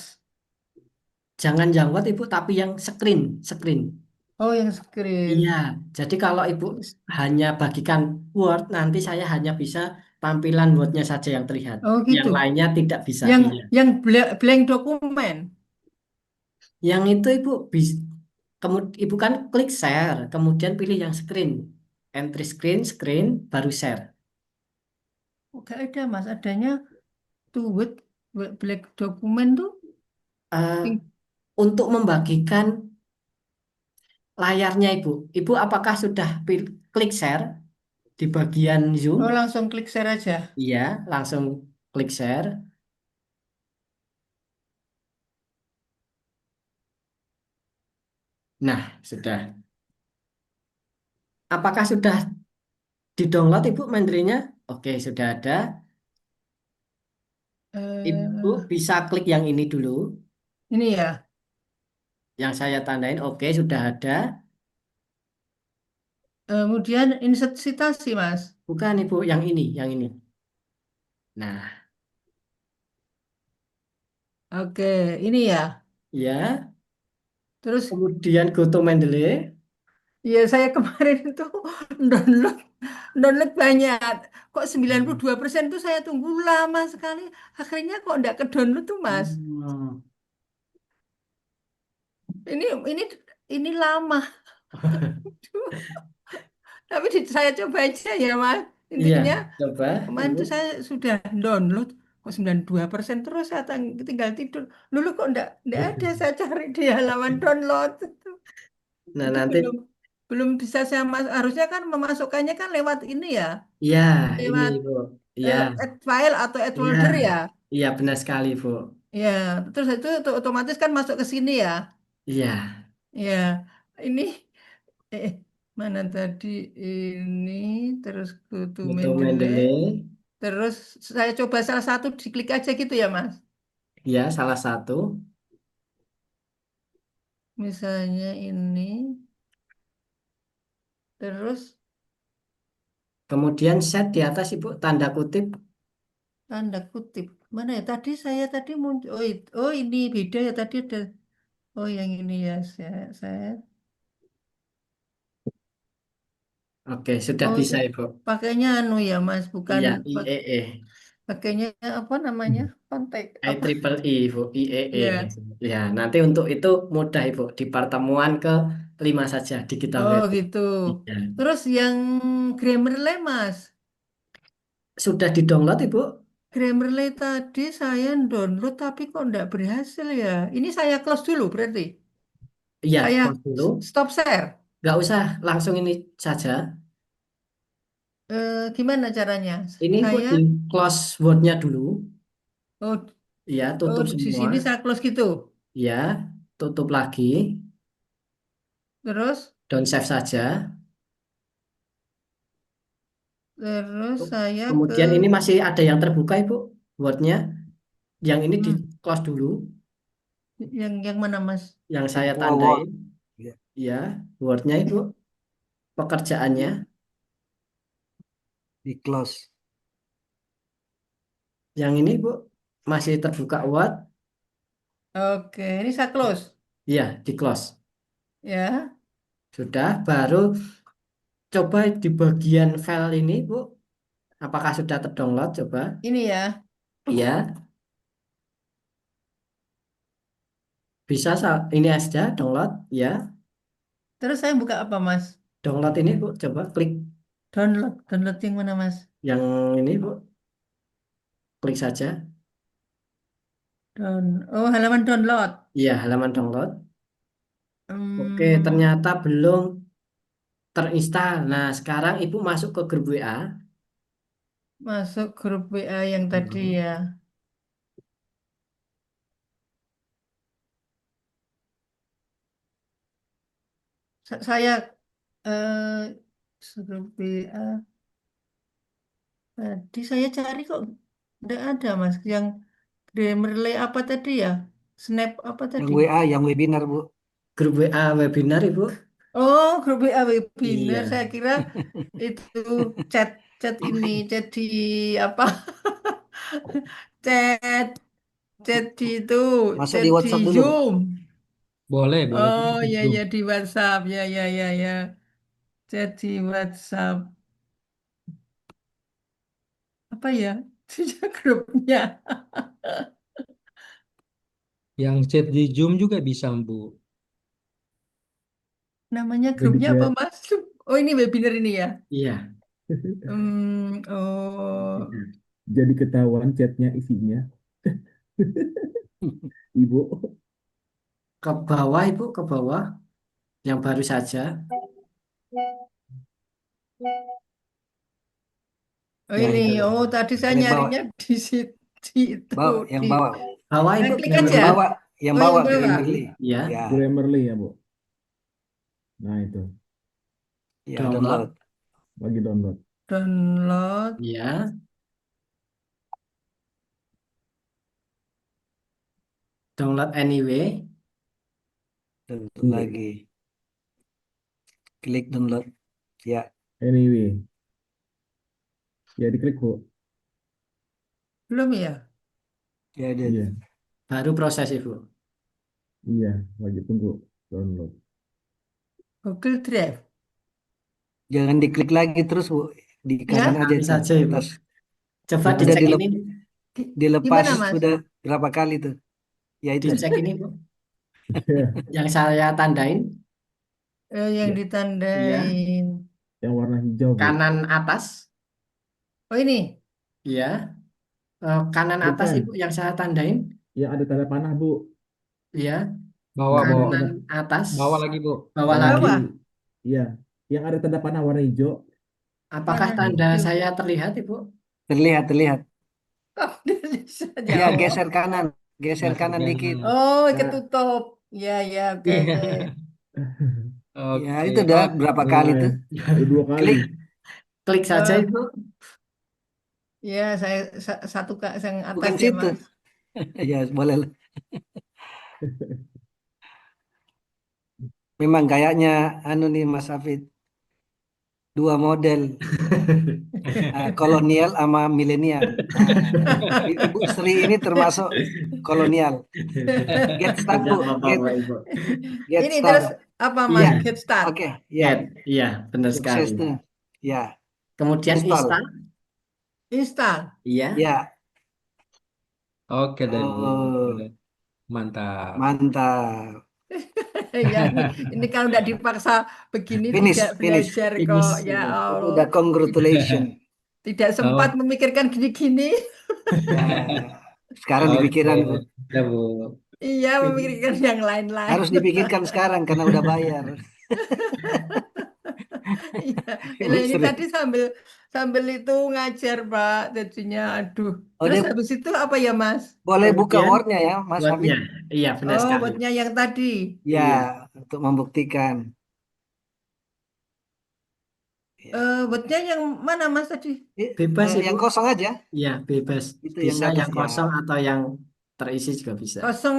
Jangan yang Word Ibu, tapi yang screen. Screen. Oh, yang screen. Iya, jadi kalau Ibu hanya bagikan Word, nanti saya hanya bisa tampilan Word-nya saja yang terlihat. Oh gitu. Yang lainnya tidak bisa. Yang Iya. yang blank dokumen. Yang itu Ibu bisa, Ibu kan klik share, kemudian pilih yang screen. Entry screen, screen, baru share. Oh, gak ada, Mas. Adanya tuh black dokumen tuh. Eh, Yang- untuk membagikan layarnya Ibu, Ibu apakah sudah klik share di bagian Zoom? Oh, langsung klik share aja. Iya, langsung klik share. Nah, sudah. Apakah sudah di-download Ibu menterinya? Oke, sudah ada. Ibu Eh, bisa klik yang ini dulu. Ini ya. Yang saya tandain oke sudah ada. Kemudian insert citasi, Mas. Bukan Ibu, yang ini, yang ini. Nah, Oke, ini ya. ya. Terus Kemudian go to Mendeley. ya saya kemarin itu download download banyak. Kok 92% tuh saya tunggu lama sekali. Akhirnya kok enggak ke download tuh, Mas. Hmm. Ini ini ini lama. Tapi saya coba aja ya, Mas. Iya, Intinya coba kemarin Ibu. tuh saya sudah download kok 92% terus saya tinggal tidur. Dulu kok enggak ada saya cari di halaman download. Nah, Itu nanti belum belum bisa saya harusnya kan memasukkannya kan lewat ini ya, ya ini lewat Ibu. Iya, add file atau add iya. folder ya. Iya, benar sekali, Bu. Ya, terus itu otomatis kan masuk ke sini ya. Iya, Ya, ini eh mana tadi ini terus go to go to Mendeley, Mendeley. terus saya coba salah satu diklik aja gitu ya, Mas. Ya, salah satu. Misalnya ini, terus Kemudian set di atas Ibu, tanda kutip. tanda kutip. Mana ya? Tadi muncul. Oh ini beda ya tadi ada. Oh yang ini ya saya. Oke, sudah Oh bisa Ibu. pakainya anu ya Mas, bukan Iya, IEE. pakainya apa namanya? Kontak apa? IEEE, Ibu. IEE. Ya. Ya, nanti untuk itu mudah Ibu. Di pertemuan ke-5 saja di kita Oh web. gitu. Iya. Terus yang Grammarly Mas. Sudah di-download Ibu? Grammarly tadi saya download tapi kok enggak berhasil ya. Ini saya close dulu berarti. Iya, Saya close dulu. stop share. Nggak usah, langsung ini saja. Gimana caranya? Ini Ibu Saya di close Word-nya dulu. oh Iya, oh tutup di semua. sini saya close gitu. Iya, tutup lagi. Terus Don't save saja. terus saya ke Kemudian ini masih ada yang terbuka Ibu, Word-nya. Yang ini di hmm, close dulu. yang mana Mas? Yang saya Semua Word. tandain. Ya. Ya, Word-nya Ibu. Pekerjaannya. Di close. Yang ini Bu, masih terbuka Word. Oke, ini saya close. Iya, di close. Ya, Sudah, baru coba di bagian file ini Bu. Apakah sudah terdownload? Coba. ini ya. Iya, bisa ini aja download. Ya, Terus saya buka apa, Mas? download ini Bu. Coba klik Download yang mana, Mas? yang ini Bu. Klik saja. Oh, halaman download. Iya, halaman download. Oke, Hmm, ternyata belum terinstall. Nah, sekarang Ibu masuk ke grup WA. masuk grup WA yang tadi Hmm. ya. Saya grup WA tadi saya cari kok nggak ada, Mas. Yang Grammarly apa tadi ya? Snap apa Yang tadi? WA, yang webinar, Bu. Grup WA webinar Ibu. Oh, grup WA webinar. Iya. Saya kira itu chat chat ini chat di apa? Chat chat di itu Masuk chat di di WhatsApp dulu, Bu. Zoom. Boleh, boleh juga Oh di ya Zoom. ya di WhatsApp ya ya ya ya chat di WhatsApp apa ya? Grupnya. Yang chat di Zoom juga bisa, Bu. Namanya Jadi grupnya apa dia Mas? Oh ini webinar ini ya. Iya. Oh jadi ketahuan chatnya isinya. Ibu, Ke bawah Ibu, ke bawah. Yang baru saja. oh Ya, ini itu. oh tadi saya Klik bawah. nyarinya di situ Bawa, yang di bawa. Bawah Ibu, klik Yang aja. Grammarly. bawa, yang Oh bawa yang bawah. Grammarly. Iya. Ya, Grammarly ya, Bu. Nah, itu ya Download. download. lagi download. Download. Iya. Download anyway. Download Iya. lagi. Klik download. Ya, Anyway, ya diklik Bu. Belum ya? ya ada. Iya, Baru proses Ibu. iya, lagi tunggu download. Google Drive. Jangan diklik lagi terus, Bu. Di Ya? kanan aja Kali itu, saja Ibu. atas. Coba Yang Udah ada dicek ini. dilepas Gimana, Mas? sudah berapa kali tuh? Ya itu. Dicek ini Bu. ya, Yang saya tandain. Yang ya, Iya. ditandain. yang warna hijau Bu. Kanan atas. Oh, ini. Iya. Kanan atas Bukan, Ibu yang saya tandain. yang ada tanda panah Bu. Iya. Bawah, Yang bawah. ada Kanan atas. Bawah lagi, Bu. Bawah yang lagi. Bawah. Iya, yang ada tanda panah warna hijau. Apakah Warna tanda hijau. saya terlihat Ibu? Terlihat. Oh, bisa Ya, jauh. geser kanan. Geser Geser kanan dikit. kanan. Oh, Nah, ketutup. Ya, ya, oke, Iya. oke. ya Oke. itu udah Oh, berapa Nah, kali tuh? udah 2 kali. Klik. Klik saja Eh, Ibu. ya, saya satu kak yang atas Bukan ya, situ. Mas. Ya, boleh lah. Memang kayaknya anu nih Mas Hafid, dua model, kolonial sama milenial. Ibu Sri ini termasuk kolonial. Get start, Tidak Bu. apa-apa Get, Bapak Ibu. get Ini start. terus apa, Mas? Iya. Get start. Oke, ya. Get. Iya, benar Sukses sekali. tuh. Ya. Kemudian Install. install. Install. Iya. Ya. Oke deh, Bu. Oh, Mantap. mantap. Ya, ini kalau nggak dipaksa begini Finish, tidak finish. belajar kok. Finish. Ya Ibu. Itu Allah. udah congratulations. Tidak sempat Oh, memikirkan gini-gini. Ya. Sekarang oke. dipikiran, Bu. Ya, Bu. Iya, memikirkan yang lain-lain. Harus dipikirkan sekarang karena udah bayar. Iya, Ibu lah ini Sri. tadi sambil itu ngajar, Pak. Jadinya aduh. Oh, Terus dia habis itu apa ya, Mas? boleh buka Kemudian Word-nya ya, Mas Hafid? buatnya. Iya, benar Oh, sekali. buatnya yang tadi. Ya, Iya. untuk membuktikan. Ya. Buatnya yang mana, Mas tadi? Bebas Yang Ibu. kosong aja. Iya, bebas. Itu yang Bisa di atas yang ya. kosong atau yang terisi juga bisa. Kosong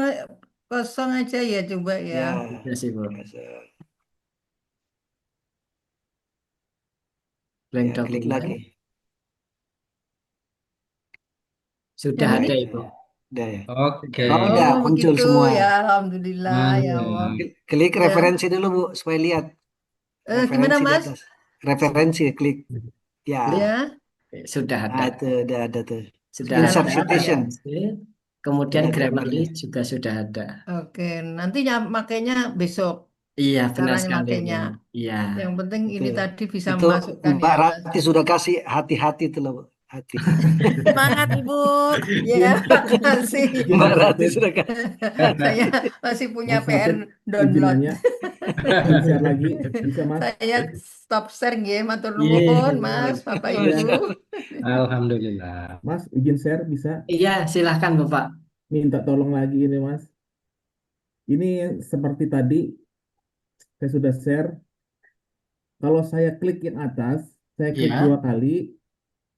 kosong aja ya, coba ya. Ya, Bebas Ibu. kosong. Blank Ya, klik dokumen. lagi. Sudah Yang ini? ada Ibu. Udah ya. Oke. Oh, udah Oh, muncul begitu semua. ya. Alhamdulillah ya Allah. Mantap. Klik Ya. referensi dulu, Bu, supaya lihat Gimana, referensi di Mas? atas. Referensi, klik. Ya, Klik. Ya, Sudah ada. nah itu udah ada tuh. Sudah sudah Insert ada. lengkap ya. citation. Kemudian Ada Grammarly grammarnya. juga sudah ada. Oke, nanti makainya besok. Iya, benar Caranya sekali Bu. makainya. Iya. Yang penting Itu ini tadi bisa itu memasukkan Mbak ya, Mas. Rati sudah kasih hati-hati tuh loh, Bu. Hati. Semangat Ibu. Ya, makasih. Izin Mbak Mas Rati Hafid, sudah kasih. Saya masih punya Mas PR Hafid, izin download. nanya, izin share lagi, bisa Mas? Saya stop share nggih, matur Iya. nuwun, Mas, Bapak Oh, Ibu. siap. Alhamdulillah. Mas, izin share bisa? Iya, silahkan Bapak. Minta tolong lagi ini Mas. Ini seperti tadi, saya sudah share. Kalau saya klik yang atas, saya klik Iya. 2 kali,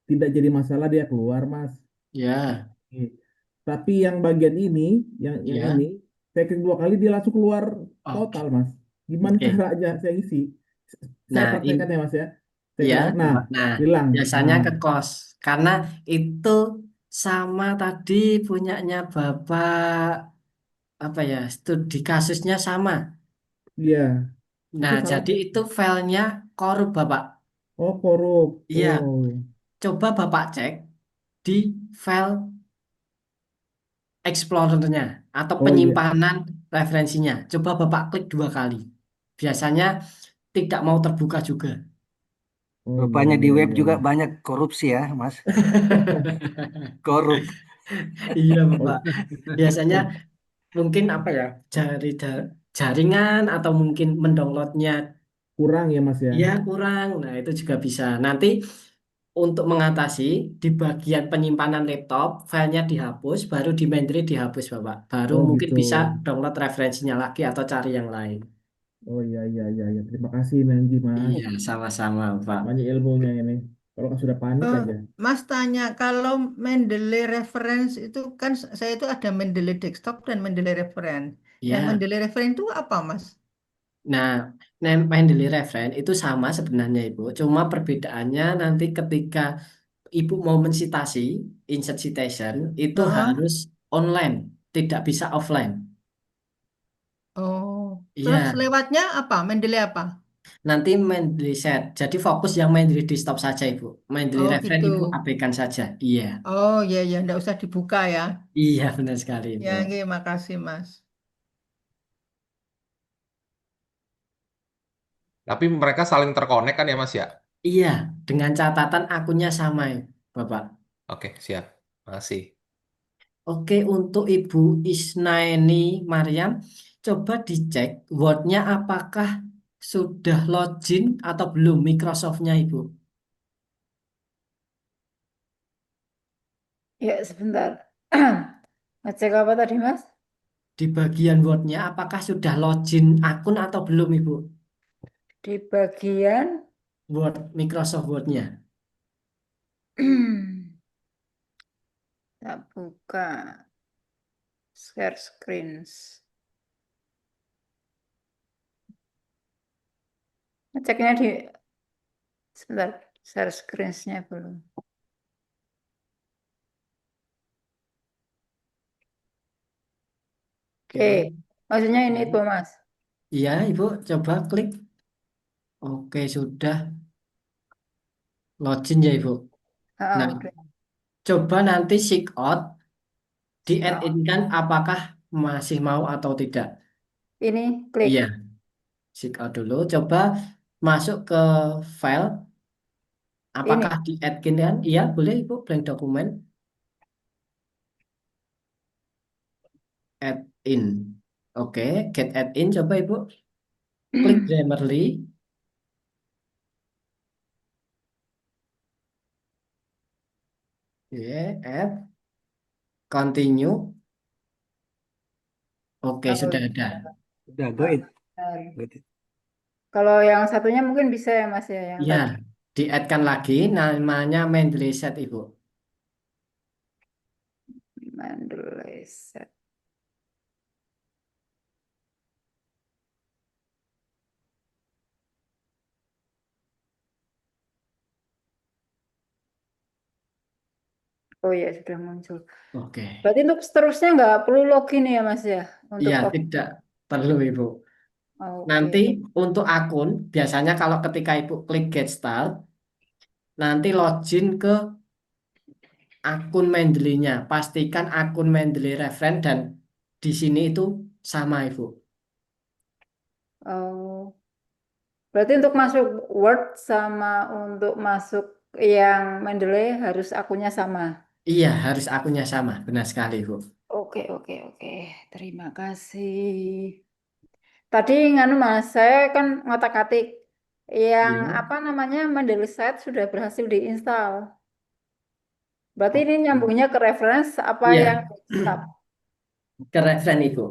tidak jadi masalah dia keluar Mas. Ya. Nih. Tapi yang bagian ini, yang Iya. ini, saya klik 2 kali dia langsung keluar Oke. total Mas. Gimana Oke. caranya saya isi? Saya Nah, praktekkan ya Mas ya. Saya iya. praktek. Nah, Nah, hilang. biasanya Nah, ke kos karena itu sama tadi punyanya Bapak apa ya? Studi kasusnya sama. iya. Itu Nah, salah. jadi itu filenya korup Bapak. Oh, korup. Iya. Oh, Coba Bapak cek di file Explorer-nya atau oh iya. penyimpanan referensinya. Coba Bapak klik 2 kali. Biasanya tidak mau terbuka juga. Oh iya, Rupanya di iya, web iya, juga iya. banyak korupsi ya, Mas. Korup. Iya, Oh, Bapak. Biasanya oh, mungkin apa ya? Jaringan atau mungkin mendownloadnya kurang ya Mas ya. ya kurang. Nah, itu juga bisa. Nanti untuk mengatasi di bagian penyimpanan laptop, filenya dihapus, baru di Mindray dihapus, Bapak. Baru Oh mungkin gitu. bisa download referensinya lagi atau cari yang lain. Oh iya, iya, iya, iya. Terima kasih Menji Mas. Iya, sama-sama, Pak. Banyak ilmunya ini. Kalau sudah panik Eh, aja. Mas tanya, kalau Mendeley Reference itu kan saya itu ada Mendeley Desktop dan Mendeley Reference. Yang Ya. Mendeley Reference itu apa, Mas? Nah, Mendeley reference itu sama sebenarnya Ibu. Cuma perbedaannya nanti ketika Ibu mau mensitasi, insert citation, itu Heeh. harus online, tidak bisa offline. Oh, terus Iya, lewatnya apa? Mendeley apa? nanti Mendeley set. Jadi fokus yang Mendeley desktop saja Ibu. Mendeley Oh reference gitu. Ibu abaikan saja. Iya, Oh iya ya, nggak usah dibuka ya. iya benar sekali Ibu. Ya, nggih, makasih Mas. Tapi mereka saling terkonek kan ya Mas ya? Iya, dengan catatan akunnya sama ya, Bapak. Oke, siap. Makasih. Oke, untuk Ibu Isnaini Mariam, coba dicek Word-nya apakah sudah login atau belum Microsoft-nya Ibu. Ya, sebentar. Ngecek apa tadi, Mas? Di bagian Word-nya apakah sudah login akun atau belum Ibu? Di bagian Word, Microsoft Word-nya. tak buka share screens. Ngeceknya di sebentar, share screens-nya belum. Oke, Oke. maksudnya ini tuh, Mas. Iya Ibu, coba klik. Oke, sudah login ya Ibu. Ah, Nah, udah. coba nanti sign out, di Check add in out. kan apakah masih mau atau tidak. Ini klik. Iya, sign out dulu. Coba masuk ke file. Ini. Apakah di add kan? Iya, boleh Ibu, blank dokumen, add in. Oke, get add in, coba Ibu, klik Grammarly, ya, add, continue. Oke, Oh, sudah ada. Udah, go ah, it. benar. Go it. Kalau yang satunya mungkin bisa ya, Mas ya, yang Iya, tadi. di add-kan lagi, namanya Mendeley set Ibu. Mendeley set. Oh ya, sudah muncul. Oke, Berarti untuk seterusnya nggak perlu login ya, Mas ya, untuk iya off. tidak perlu Ibu. Nanti Oke. untuk akun, biasanya kalau ketika Ibu klik Get Start, nanti login ke akun Mendeley-nya. Pastikan akun Mendeley reference dan di sini itu sama Ibu. Oh, berarti untuk masuk Word sama untuk masuk yang Mendeley harus akunnya sama. Iya, harus akunnya sama. Benar sekali, Bu. Oke, oke, oke. Terima kasih. Tadi nganu Mas, saya kan ngotak-atik yang Iya. apa namanya Mendeley Set sudah berhasil diinstal. Berarti ini Oke. nyambungnya ke reference apa yang Iya, desktop? ke reference Ibu.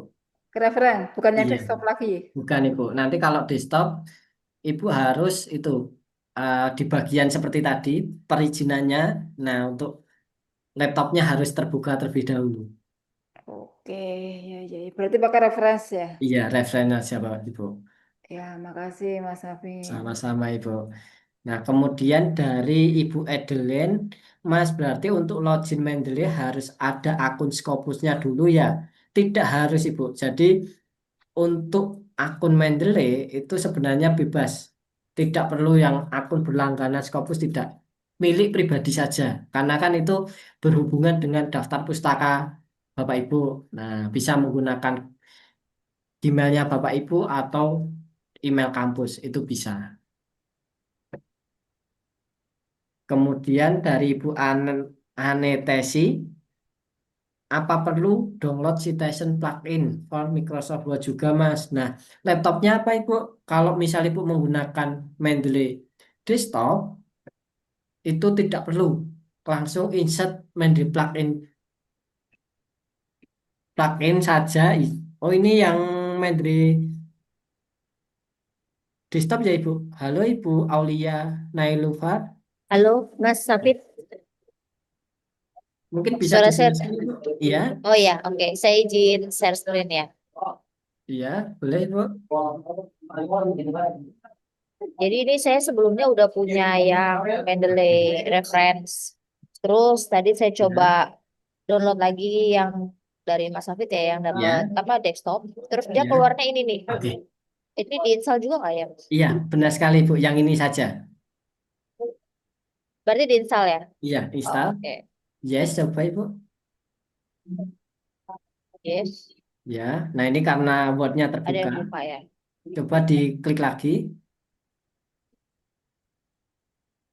Ke reference, bukannya Iya, desktop lagi. bukan Ibu. Nanti kalau di stop, Ibu harus itu di bagian seperti tadi, perizinannya. Nah, untuk laptopnya harus terbuka terlebih dahulu. Oke, ya, ya. Berarti pakai reference ya. Iya, reference aja, Bapak Ibu. Ya, makasih Mas Afin. Sama-sama, Ibu. Nah, kemudian dari Ibu Edelin, Mas, berarti untuk login Mendeley harus ada akun Scopusnya dulu ya. Tidak harus, Ibu. Jadi, untuk akun Mendeley itu sebenarnya bebas. Tidak perlu yang akun berlangganan Scopus, tidak. Milik pribadi saja. Karena kan itu berhubungan dengan daftar pustaka Bapak Ibu. Nah, bisa menggunakan emailnya Bapak Ibu atau email kampus. Itu bisa. Kemudian dari Ibu Anetesi, apa perlu download Citation plugin for Microsoft Word juga, Mas? Nah, laptopnya apa Ibu? Kalau misalnya Ibu menggunakan Mendeley desktop, itu tidak perlu. Langsung insert Mendeley plugin saja. Oh, ini yang Mendeley desktop ya Ibu? Halo Ibu Aulia Nailufar. Halo, Mas Safit, Mungkin bisa suara saya. dijelaskan, Bu? Iya, Oh ya, oke. Saya izin share screen ya. iya, boleh, Bu. Jadi ini saya sebelumnya udah punya yang Mendeley reference. Terus tadi saya coba Ya, download lagi yang dari Mas Safit ya, yang dapat ya, apa desktop. Terus dia ya. keluarnya ini nih. Oke. Ini diinstal juga nggak ya? Iya, benar sekali, Bu. Yang ini saja. Berarti diinstal ya? Iya, Oh, install. oke. Yes, coba, Ibu. Yes. Ya, nah ini karena Word-nya Ada terbuka. yang buka ya. Coba diklik lagi.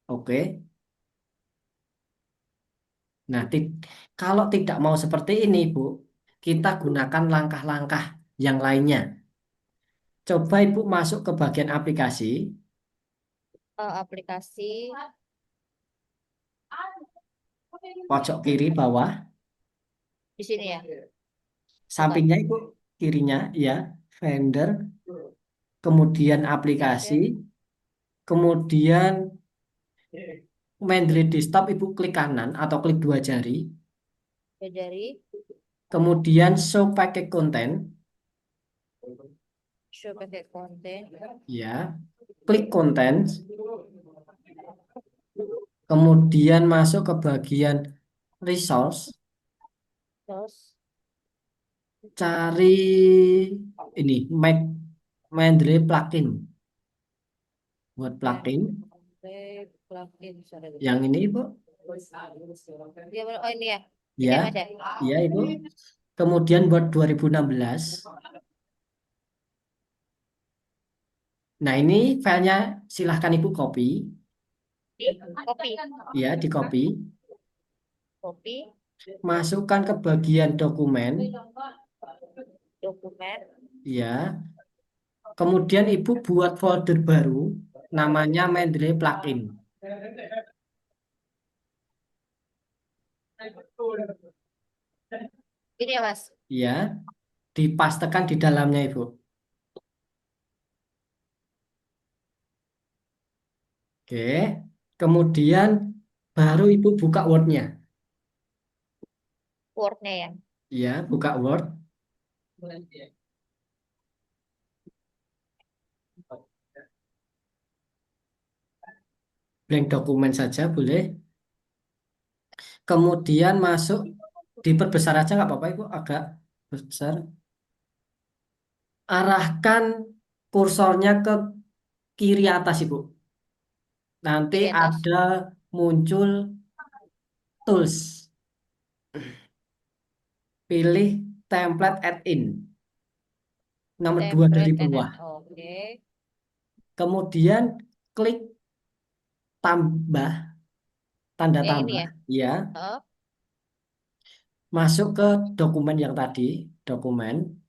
Oke. Nah, kalau tidak mau seperti ini, Bu, kita gunakan langkah-langkah yang lainnya. Coba Ibu masuk ke bagian aplikasi, Aplikasi. pojok kiri bawah, Di sini ya. sampingnya Ibu, kirinya, ya, vendor, kemudian aplikasi, kemudian Mendeley Desktop Ibu klik kanan atau klik dua jari, Dari kemudian show package content, show pakai konten. ya, klik konten, kemudian masuk ke bagian resource, Terus cari ini Mendeley plugin, buat plugin plugin sorry. yang ini Ibu, Oh ini ya. Ini ya, ya Mas ya. ya Ibu. Kemudian buat 2016. Nah ini filenya silahkan Ibu copy, Copy. ya, di copy, Copy. masukkan ke bagian dokumen, Dokumen. ya. Kemudian Ibu buat folder baru, namanya Mendeley plugin. Ini ya Mas. Ya, dipastekan di dalamnya Ibu. Oke, kemudian baru Ibu buka Word-nya. Word-nya ya. Ya, buka Word. Blank dokumen saja boleh. Kemudian masuk, diperbesar aja nggak apa-apa Ibu, agak besar. Arahkan kursornya ke kiri atas Ibu. Nanti Kiri atas. ada muncul tools. Pilih template add-in. Nomor 2 dari Template bawah. Oke. Kemudian klik tambah, tanda Yang ini tambah. ya. Ya, Oh, masuk ke dokumen yang tadi, dokumen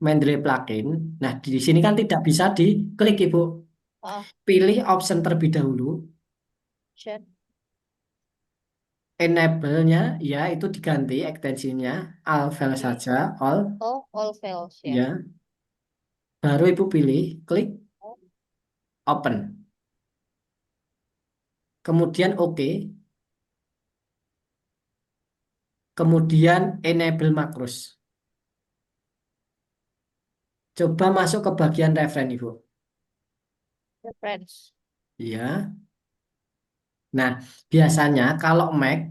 Mendeley plugin. Nah, di sini kan tidak bisa diklik Ibu. oh, Pilih option terlebih dahulu. chat. Enable-nya ya itu diganti ekstensinya all file saja, all, Oh, all files ya. ya. Baru Ibu pilih klik Oh, open. Kemudian OK. Kemudian enable makros. Coba masuk ke bagian referen Ibu. reference. Ya. Nah, biasanya kalau Mac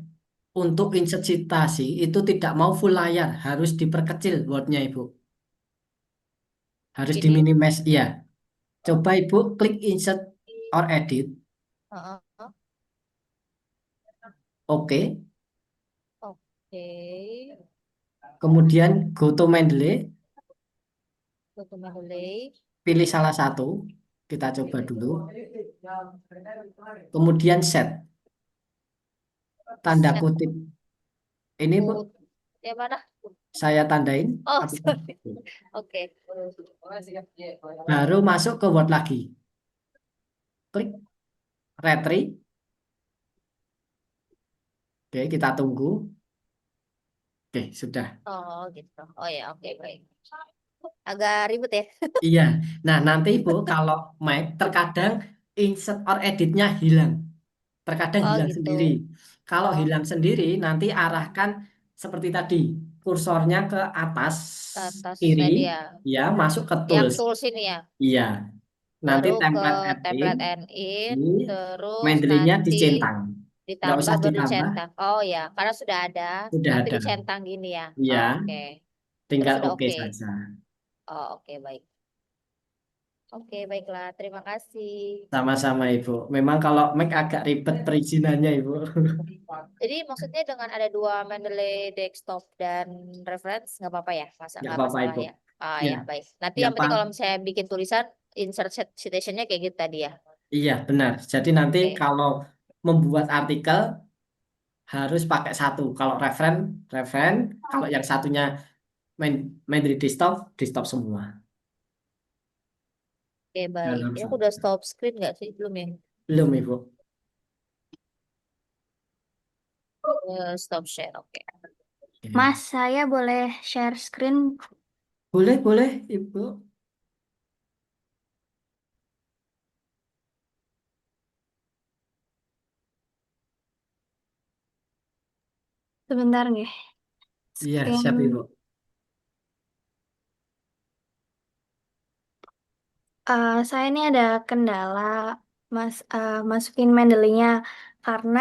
untuk insert citasi itu tidak mau full layar, harus diperkecil Word-nya Ibu. Harus Ini. diminimize, iya. Coba Ibu klik insert or edit. Oh, oh. Oke. Oke. Kemudian go to Mendeley, Untuk Mendeley. pilih salah satu. Kita coba dulu. Kemudian set. Tanda Set. kutip. Ini Bu, Yang mana? saya tandain. Oh, Apakah? sorry. Oke. Baru masuk ke Word lagi. Klik retry. Oke, kita tunggu. Oke, sudah. Oh, gitu. Oh ya, oke, baik. Agak ribet ya. Iya. Nah, nanti Ibu kalau Mac terkadang insert or editnya hilang. terkadang Oh hilang gitu. sendiri. Kalau Oh, hilang sendiri, nanti arahkan seperti tadi, kursornya ke atas ke atas kiri, tadi ya. ya masuk ke Yang tools. tools ini ya. Iya, nanti Baru ke template add-in, template and in, di terus Mendeley-nya nanti dicentang. Nggak ditambah usah baru ditambah, centang. Oh ya, karena sudah ada, sudah nanti ada. dicentang gini ya. Iya, Oh, oke. Terus tinggal sudah oke oke. saja. Oh, oke baik. Oke, baiklah. Terima kasih. Sama-sama Ibu. Memang kalau Mac agak ribet perizinannya Ibu. Jadi maksudnya dengan ada dua Mendeley desktop dan reference nggak apa-apa ya, Nggak nggak apa-apa masalah Ibu. ya. Ah Ya, ya baik. Nanti yang yang penting paling kalau misalnya bikin tulisan insert citationnya kayak gitu tadi ya. iya benar. Jadi nanti Oke. kalau membuat artikel harus pakai satu. Kalau referen. Kalau yang satunya main main dari desktop, desktop semua. Oke baik. Dalam Ini aku satu. udah stop screen nggak sih? Belum ya? Belum Ibu. Stop share. Oke. Oke. Mas, saya boleh share screen? Boleh, boleh Ibu. Sebentar nggih. Iya, Screen. siap Ibu. Saya ini ada kendala, Mas, masukin Mendeley-nya karena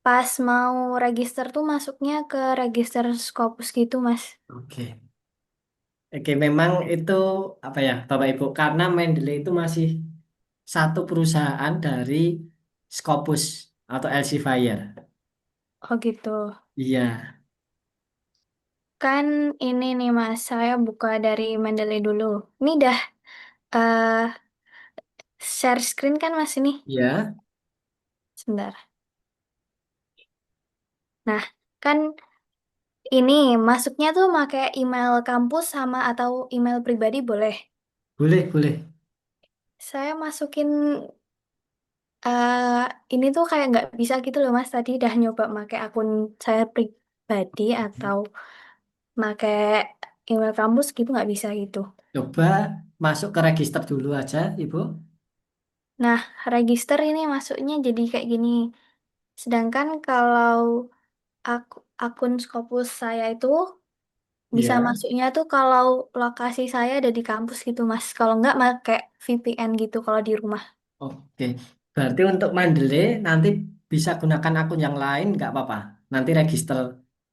pas mau register tuh masuknya ke register Scopus gitu, Mas. Oke. Oke, memang itu apa ya, Bapak Ibu, karena Mendeley itu masih satu perusahaan dari Scopus atau Elsevier. Oh gitu. Iya, Kan ini nih, Mas, saya buka dari Mendeley dulu. Ini dah eh share screen kan, Mas, ini? iya, Sebentar. Nah, kan ini masuknya tuh pakai email kampus sama atau email pribadi boleh. boleh, boleh. Saya masukin eh ini tuh kayak nggak bisa gitu loh Mas. Tadi udah nyoba pakai akun saya pribadi atau pakai email kampus gitu nggak bisa gitu. Coba masuk ke register dulu aja, Ibu. Nah, register ini masuknya jadi kayak gini. Sedangkan kalau akun Scopus saya itu bisa Iya, masuknya tuh kalau lokasi saya ada di kampus gitu Mas. Kalau nggak pakai VPN gitu kalau di rumah. oke. Berarti untuk Mendeley nanti bisa gunakan akun yang lain, nggak apa-apa. Nanti register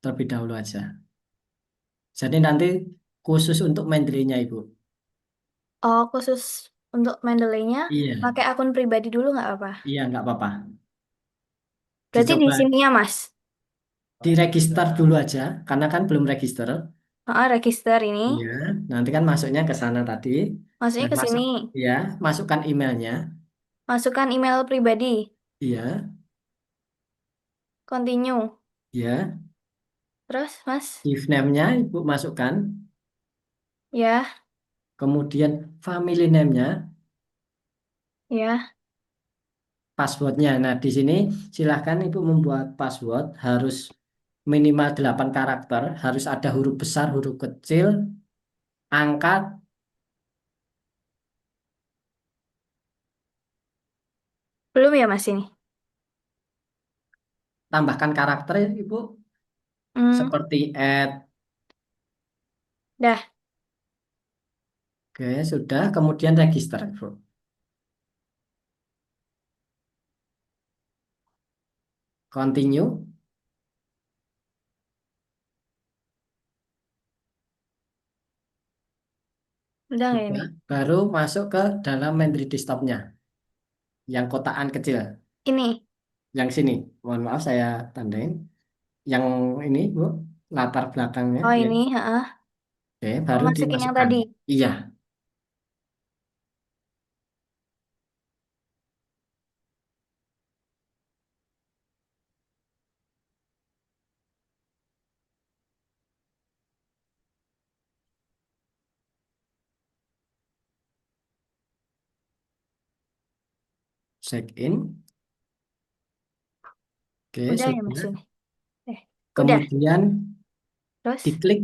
terlebih dahulu aja. Jadi nanti khusus untuk Mendeley-nya, Ibu. Oh, khusus untuk Mendeley-nya Iya, pakai akun pribadi dulu nggak apa? iya, nggak apa-apa. Berarti di Dicoba sininya Mas. diregister dulu aja, karena kan belum register. Register ini. Iya, nanti kan masuknya ke sana tadi. Masuknya Nah, ke sini. ya, masukkan emailnya. Masukkan email pribadi. Iya, Continue. iya. Terus, Mas? If name-nya Ibu masukkan. Ya, Kemudian family name-nya, ya. passwordnya. Nah, di sini silahkan Ibu membuat password harus minimal 8 karakter, harus ada huruf besar, huruf kecil, angka, Belum ya, Mas ini? tambahkan karakter ya, Ibu, Hmm, seperti add. dah. Oke, sudah. Kemudian register, Ibu. Continue. Udah nggak ini? Sudah. Baru masuk ke dalam Mandri desktop-nya, yang kotaan kecil. Ini. Yang sini. Mohon maaf saya tandain. Yang ini, Bu, latar belakangnya. Oh, Ya. ini, heeh. Oke, Oh, baru masukin yang dimasukkan. tadi. Iya. Check in. Oke, Udah ya, Mas sudah. ini? Udah. Kemudian Terus, diklik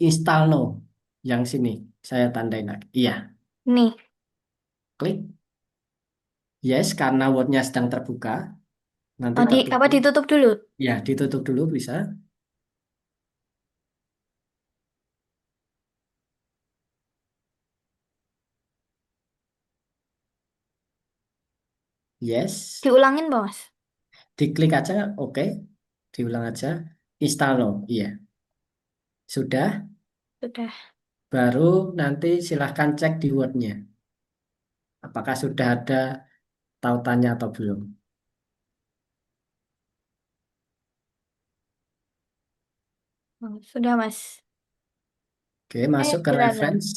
install now. Yang sini. Saya tandain lagi. Iya. nih. Klik yes karena Word-nya sedang terbuka. Nanti Oh, apa tertutup. ditutup dulu? Ya, ditutup dulu bisa. Yes. Diulangin, Bos. Diklik aja, oke. Diulang aja. Install, no. Iya. Sudah. Sudah. Baru nanti silahkan cek di Word-nya. Apakah sudah ada tautannya atau belum. Oh, sudah, Mas. Oke, masuk ke Gimana? reference.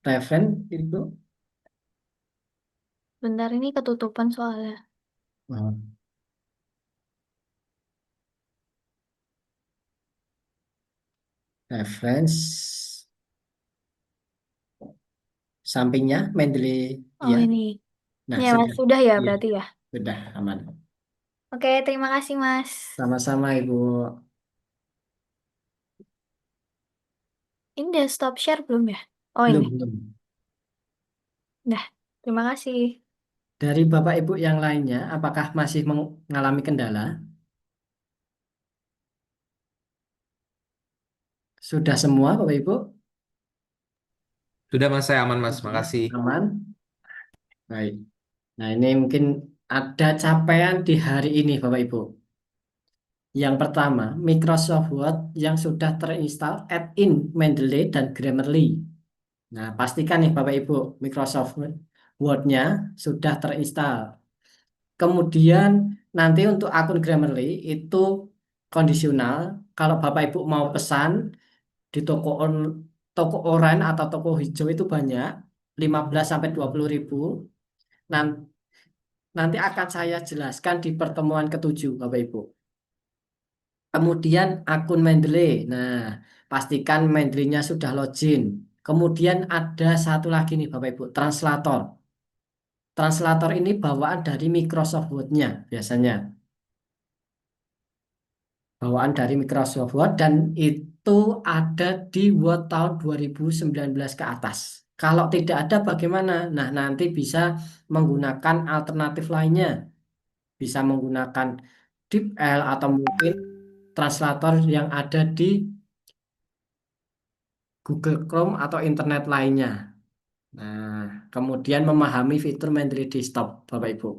Reference itu. Bentar, ini ketutupan soalnya. Oh, reference. Sampingnya Mendeley. Oh, Ya. ini. Nah, Ya, Mas. sudah. Sudah ya, Iya, berarti ya. sudah aman. Oke, terima kasih, Mas. Sama-sama, Ibu. Ini udah stop share belum ya? Oh, Belum, ini. belum. Dah, terima kasih. Dari Bapak Ibu yang lainnya, apakah masih mengalami kendala? Sudah semua, Bapak Ibu? Sudah Mas, saya aman Mas, makasih. Aman? Baik. Nah, ini mungkin ada capaian di hari ini, Bapak Ibu. Yang pertama, Microsoft Word yang sudah terinstall add-in Mendeley dan Grammarly. Nah, pastikan nih Bapak Ibu, Microsoft Word-nya sudah terinstall. Kemudian nanti untuk akun Grammarly itu kondisional. Kalau Bapak Ibu mau pesan di toko oranye atau toko hijau itu banyak, 15 sampai 20 ribu. Nanti akan saya jelaskan di pertemuan ketujuh, Bapak Ibu. Kemudian akun Mendeley. Nah, pastikan Mendeley-nya sudah login. Kemudian ada satu lagi nih Bapak Ibu, translator. Translator ini bawaan dari Microsoft Word-nya biasanya. Bawaan dari Microsoft Word dan itu ada di Word tahun 2019 ke atas. Kalau tidak ada bagaimana? Nah, nanti bisa menggunakan alternatif lainnya. Bisa menggunakan DeepL atau mungkin translator yang ada di Google Chrome atau internet lainnya. Nah, kemudian memahami fitur Mendeley Desktop, Bapak Ibu.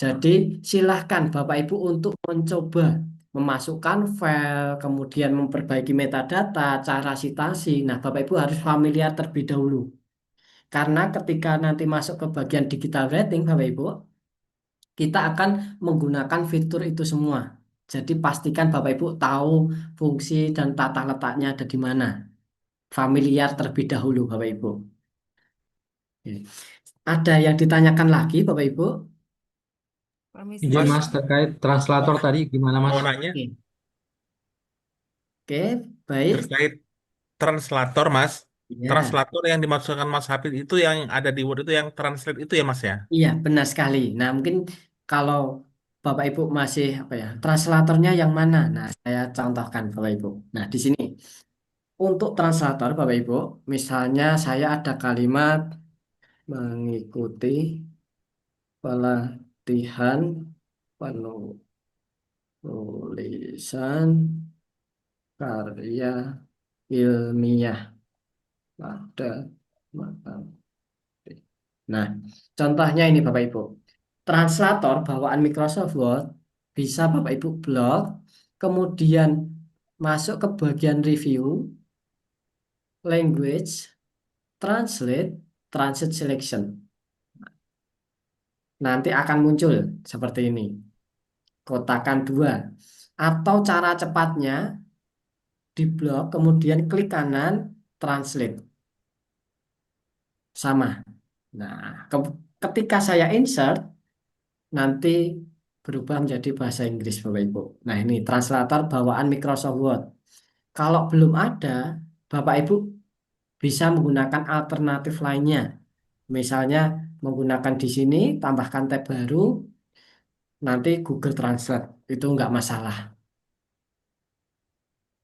Jadi, silahkan Bapak Ibu untuk mencoba memasukkan file, kemudian memperbaiki metadata, cara citasi. Nah, Bapak Ibu harus familiar terlebih dahulu. Karena ketika nanti masuk ke bagian digital writing, Bapak Ibu, kita akan menggunakan fitur itu semua. Jadi, pastikan Bapak Ibu tahu fungsi dan tata letaknya ada di mana. Familiar terlebih dahulu, Bapak Ibu. Oke. Ada yang ditanyakan lagi, Bapak Ibu? Permisi. Izin Mas, Mas terkait translator tadi gimana Mas? mau nanya Oke, oke, baik. terkait translator, Mas. Ya, Translator yang dimaksudkan Mas Hafid itu yang ada di Word itu yang translate itu ya, Mas ya? iya benar sekali. Nah, mungkin kalau Bapak Ibu masih apa ya, translatornya yang mana? Nah, saya contohkan Bapak Ibu. Nah, di sini untuk translator Bapak Ibu, misalnya saya ada kalimat mengikuti pelatihan penulisan karya ilmiah pada materi. Nah, contohnya ini Bapak Ibu. Translator bawaan Microsoft Word bisa Bapak Ibu blok, kemudian masuk ke bagian review, language, translate, transit selection. Nanti akan muncul seperti ini. Kotakan dua. Atau cara cepatnya di blok, kemudian klik kanan, translate. Sama. Nah, ketika saya insert, nanti berubah menjadi bahasa Inggris, Bapak Ibu. Nah, ini translator bawaan Microsoft Word. Kalau belum ada, Bapak Ibu bisa menggunakan alternatif lainnya. Misalnya menggunakan di sini, tambahkan tab baru, nanti Google Translate. Itu nggak masalah.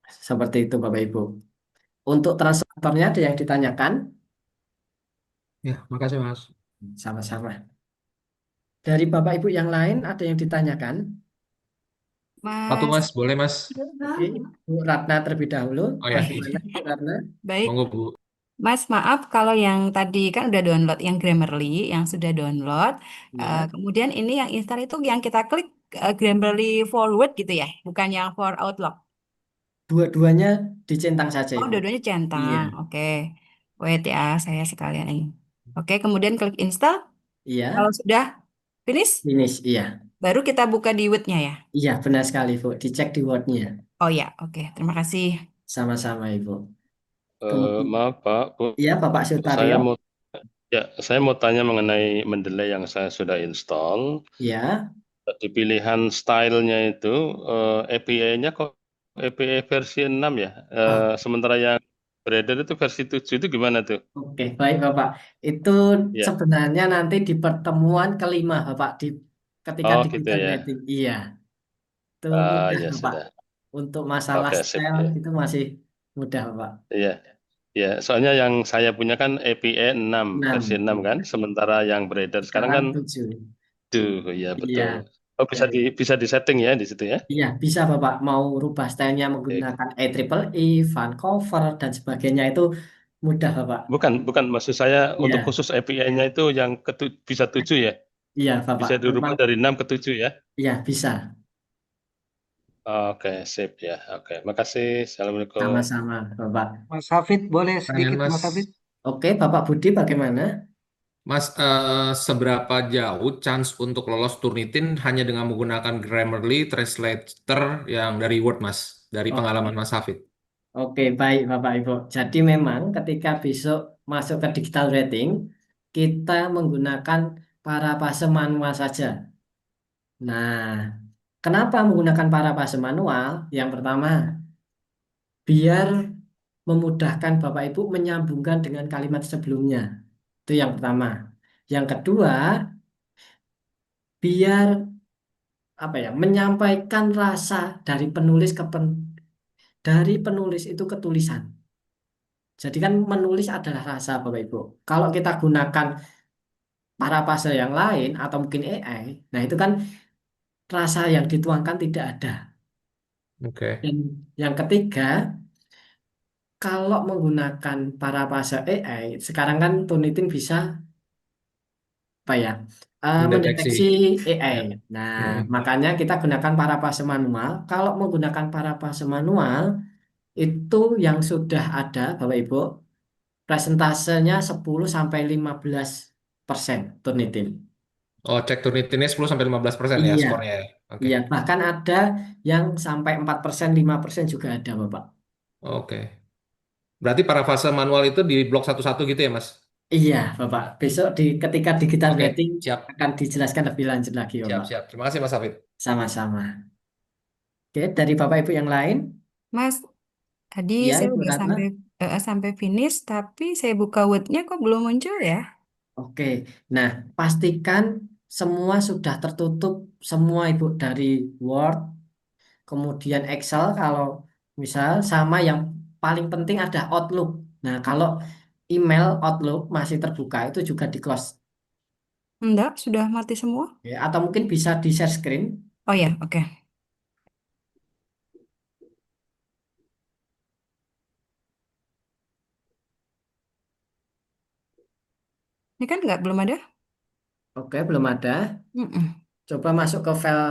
Seperti itu, Bapak Ibu. Untuk translatornya ada yang ditanyakan? Ya, makasih Mas. Sama-sama. Dari Bapak Ibu yang lain ada yang ditanyakan? Satu Mas. Mas, boleh Mas? Oke, Bu Ratna terlebih dahulu. Oh ya, Bagaimana Bu Ratna? Baik, monggo Bu. Mas, maaf kalau yang tadi kan udah download yang Grammarly, yang sudah download. Ya, Kemudian ini yang install itu yang kita klik Grammarly Forward gitu ya, bukan yang for Outlook. dua-duanya dicentang saja Oh, Ibu. dua-duanya Iya, centang. Oke. Wait ya, saya sekalian ini. Oke, kemudian klik install. Kalau iya, sudah finish, finish. Iya, baru kita buka di Word-nya ya. iya benar sekali Bu. Dicek di Word-nya. Oh ya, oke. Terima kasih. Sama-sama Ibu. Kemudian, Maaf Pak, Bu, iya Bapak saya Sutaryo. mau saya mau tanya mengenai Mendeley yang saya sudah install. Iya, Di pilihan stylenya itu API-nya kok API versi 6 ya? oh, Sementara yang beredar itu versi 7 itu gimana tuh? oke, baik Bapak. Itu Ya. sebenarnya nanti di pertemuan kelima Bapak ketika Oh gitu digital ya. rating. Iya, itu Ah mudah ya Bapak. sudah. Untuk masalah Oke, sip style ya. itu masih mudah Bapak. Iya. Ya, soalnya yang saya punya kan API 6, versi 6, 6 kan, sementara yang beredar sekarang sekarang kan 7. tuh, ya betul. Iya, Oh ya. bisa di setting ya di situ ya. Iya, bisa Bapak mau rubah stylenya Oke. menggunakan IEEE, Vancouver, dan sebagainya itu mudah Bapak. Bukan maksud saya untuk Iya, khusus API-nya itu yang bisa 7 ya. iya Bapak. Bisa dirubah Memang, dari 6 ke 7 ya. iya bisa. Oke, sip ya. Oke, makasih. Assalamualaikum. Sama-sama Bapak. Mas Hafid, boleh Pertanyaan sedikit Mas. Mas Hafid? Oke, Bapak Budi bagaimana? Mas, seberapa jauh chance untuk lolos Turnitin hanya dengan menggunakan Grammarly Translator yang dari Word, Mas? Dari pengalaman Oke, Mas Hafid. oke baik Bapak Ibu. Jadi memang ketika besok masuk ke digital rating, kita menggunakan parafase manual saja. Nah, kenapa menggunakan parafase manual? Yang pertama, biar memudahkan Bapak Ibu menyambungkan dengan kalimat sebelumnya. Itu yang pertama. Yang kedua, biar apa ya, menyampaikan rasa dari penulis itu ke tulisan. Jadi kan menulis adalah rasa Bapak Ibu. Kalau kita gunakan parafase yang lain atau mungkin AI, nah itu kan rasa yang dituangkan tidak ada. Oke. Dan yang ketiga, kalau menggunakan parafase AI, sekarang kan Turnitin bisa apa ya, Mendeteksi. mendeteksi AI. Ya. Nah, Hmm. makanya kita gunakan parafase manual. Kalau menggunakan parafase manual, itu yang sudah ada, Bapak Ibu, presentasenya 10 sampai 15% Turnitin. Oh, cek Turnitinnya 10-15% ya Iya, skornya ya. Oke. iya. Bahkan ada yang sampai 4%, 5% juga ada, Bapak. Oke. Berarti parafase manual itu di blok satu-satu gitu ya, Mas? Iya, Bapak. Besok ketika digital Oke, rating siap. akan dijelaskan lebih lanjut lagi, Siap, Bapak. siap. Terima kasih, Mas Hafid. Sama-sama. Oke, dari Bapak Ibu yang lain, Mas, tadi iya, saya Ibu udah Ratna. sampai finish, tapi saya buka Word-nya kok belum muncul ya? Oke, nah pastikan semua sudah tertutup, semua Ibu dari Word, kemudian Excel kalau misal sama yang paling penting ada Outlook. Nah, kalau email Outlook masih terbuka itu juga di close. Enggak, sudah mati semua. Ya, atau mungkin bisa di share screen. Oh ya, oke. Ini kan nggak, belum ada? Oke, belum ada. Mm-mm. Coba masuk ke file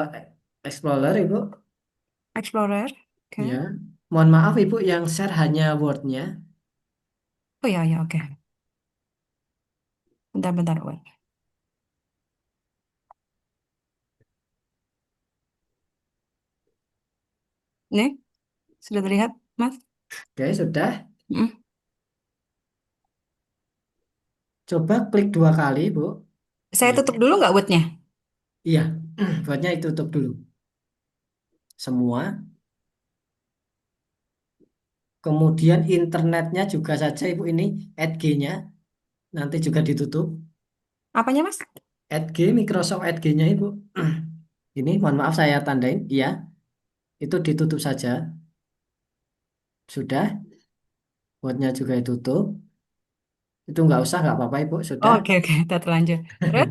Explorer, Ibu. Explorer, oke. Ya, mohon maaf Ibu yang share hanya Word-nya. Oh ya, ya, oke. Bentar-bentar, Word. Nih, sudah terlihat, Mas? Oke, sudah. Mm. Coba klik 2 kali, Bu. Saya Ya, tutup dulu nggak Word-nya? iya, Word-nya ditutup dulu. Semua. Kemudian internetnya juga saja Ibu ini, @g-nya nanti juga ditutup. Apanya, Mas? Microsoft Edge-nya Ibu. Ini mohon maaf saya tandain, iya. Itu ditutup saja. Sudah. Word-nya juga ditutup. Itu nggak usah, nggak apa-apa Ibu, Oh, sudah. oke, oke, kita terlanjur. Terus?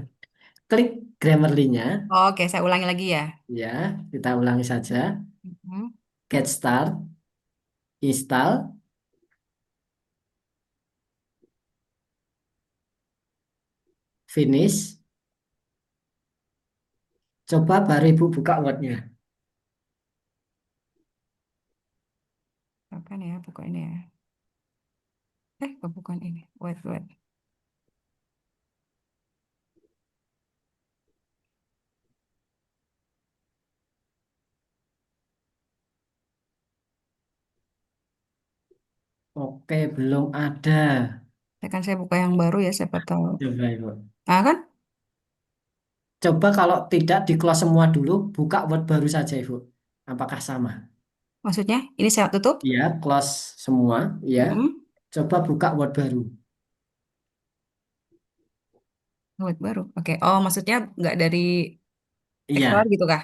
Klik Grammarly-nya. Oke, saya ulangi lagi ya. Ya, kita ulangi saja. Mhm. Get start, install, finish. Coba baru Ibu buka Word-nya. Bukan ya, buka ini ya. Bukan ini. Wait, wait. Oke, belum ada. Kan saya buka yang baru ya, siapa tahu. Coba Ibu. Ah kan? Coba kalau tidak di close semua dulu, buka Word baru saja Ibu. Apakah sama? Maksudnya, ini saya tutup? Ya, close semua. Ya. Mhm. Coba buka Word baru. Wait, baru. Oke. Oh, maksudnya nggak dari Iya, Explorer gitu kah?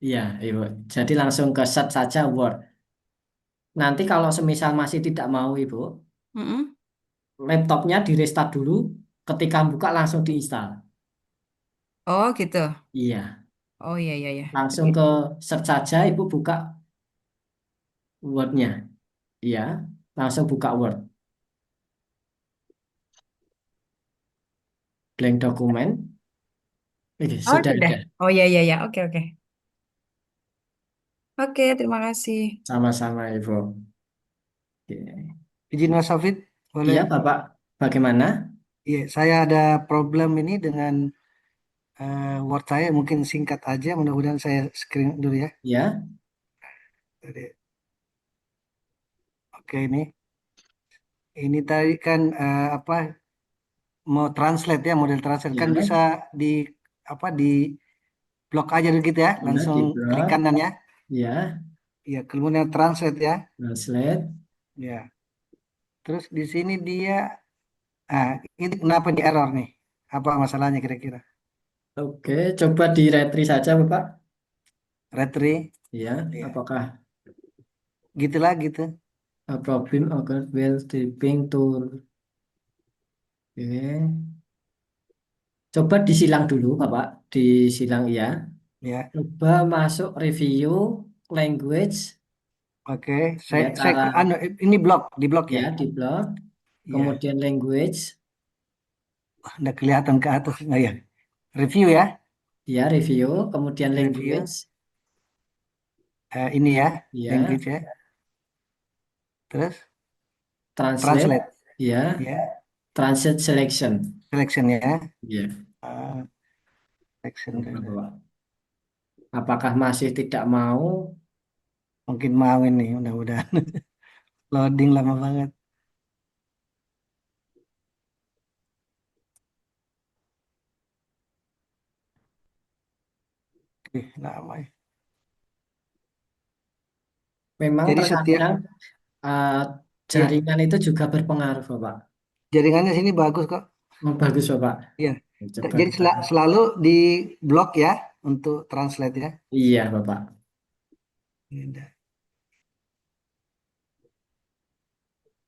iya Ibu. Jadi langsung ke search saja Word. Nanti kalau semisal masih tidak mau Ibu, Mhm. laptopnya di restart dulu. Ketika buka langsung diinstal. Oh, gitu. Iya, Oh, iya, iya, iya. langsung ke search saja Ibu buka Word-nya. Iya, langsung buka Word. Blank dokumen. Oke, Oh, sudah sudah. ada. Oh, iya, iya, iya. Oke, oke. Oke, terima kasih. Sama-sama Ibu. Oke. Izin Mas Hafid, boleh? Iya, Bapak. Bagaimana? Iya, saya ada problem ini dengan Word saya. Mungkin singkat aja. Mudah-mudahan saya screen dulu ya. Ya, Jadi, oke ini tadi kan apa mau translate ya model translate kan ya, bisa di apa di blok aja dulu gitu ya. ya, Langsung di klik blog. kanan ya. Ya, Ya kemudian translate ya. translate. Ya. Terus di sini dia ini kenapa di error nih? Apa masalahnya kira-kira? Oke, coba di retry saja, Bapak. Retry, Ya, ya. apakah Gitulah gitu. a problem occurred while typing to. Oke. Coba disilang dulu, Bapak. Disilang ya. Ya. Coba masuk review language. Oke, Ya, saya cara ini blok di blok ya ya. di blog. Iya, Kemudian language. udah kelihatan ke atas nggak ya? Review ya, Ya, review. Kemudian review. language. Ini ya, Ya, language ya. Terus translate. translate Ya, ya, translate selection. selection ya. Ya, Ah, selection coba, dulu. Bapak. Apakah masih tidak mau? Mungkin mau ini, mudah-mudahan loading lama banget. Lama ya. Memang Jadi setiap terkadang eh, ya jaringan itu juga berpengaruh, Bapak. jaringannya sini bagus kok. Oh, bagus, Bapak. Ya, Coba jadi kita. selalu di blok ya untuk translate ya. Iya, Bapak.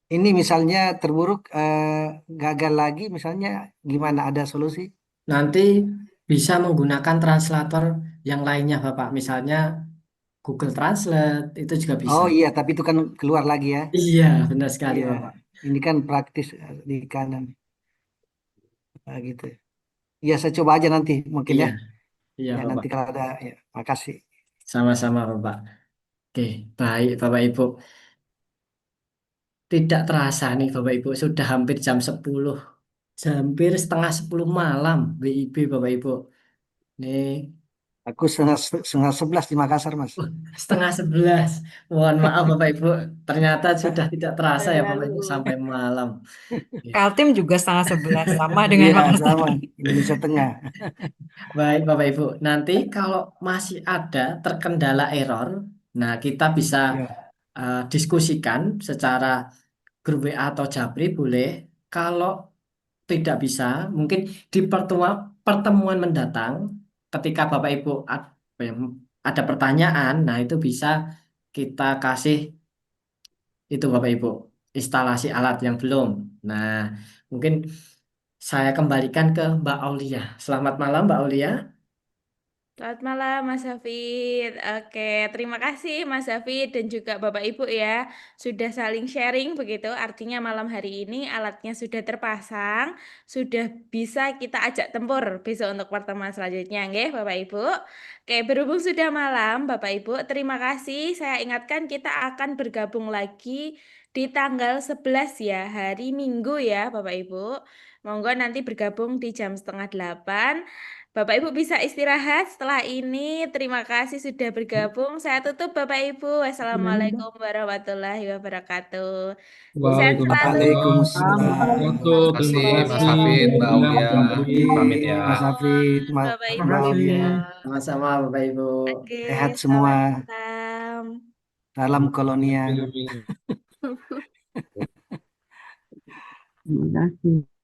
Ini misalnya terburuk gagal lagi, misalnya gimana? Ada solusi? Nanti bisa menggunakan translator yang lainnya, Bapak. Misalnya Google Translate itu juga bisa. Oh iya, tapi itu kan keluar lagi ya. Iya, benar sekali, Iya, Bapak. ini kan praktis di kanan. Nah, gitu. Ya, saya coba aja nanti mungkin Iya, ya. iya, Ya, Bapak. nanti kalau ada, ya, makasih. Sama-sama, Bapak. Oke, baik, Bapak Ibu. Tidak terasa nih, Bapak Ibu. Sudah hampir jam 10. Hampir setengah 10 malam, WIB, Bapak Ibu. Nih, Aku setengah 11 di Makassar, Mas. setengah 11. Mohon maaf, Bapak Ibu. Ternyata sudah tidak terasa ya, Bapak Ibu, sampai malam. Oke. Kaltim juga 10:30 sama dengan Iya, Makassar. sama. Indonesia Tengah. Baik, Bapak Ibu. Nanti kalau masih ada terkendala error, nah kita bisa Ya, diskusikan secara grup WA atau Japri boleh. Kalau tidak bisa, mungkin di pertemuan mendatang, ketika Bapak Ibu ada pertanyaan, nah itu bisa kita kasih itu Bapak Ibu, instalasi alat yang belum. Nah, mungkin saya kembalikan ke Mbak Aulia. Selamat malam Mbak Aulia. Selamat malam Mas Hafid. Oke, terima kasih Mas Hafid dan juga Bapak Ibu ya sudah saling sharing begitu. Artinya malam hari ini alatnya sudah terpasang, sudah bisa kita ajak tempur besok untuk pertemuan selanjutnya, nggih Bapak Ibu. Oke, berhubung sudah malam Bapak Ibu, terima kasih. Saya ingatkan kita akan bergabung lagi di tanggal 11 ya, hari Minggu ya Bapak Ibu. Monggo nanti bergabung di jam 7:30. Bapak Ibu bisa istirahat setelah ini. Terima kasih sudah bergabung. Saya tutup Bapak Ibu. Wassalamualaikum warahmatullahi wabarakatuh. Sehat selalu. Waalaikumsalam. Terima kasih Mas Hafid, Mbak Aulia. Pamit ya. Mas Hafid, Bapak Ibu. Mbak Aulia. Sama-sama Bapak Ibu. Oke, Sehat selamat semua. malam. Salam kolonial. Terima kasih.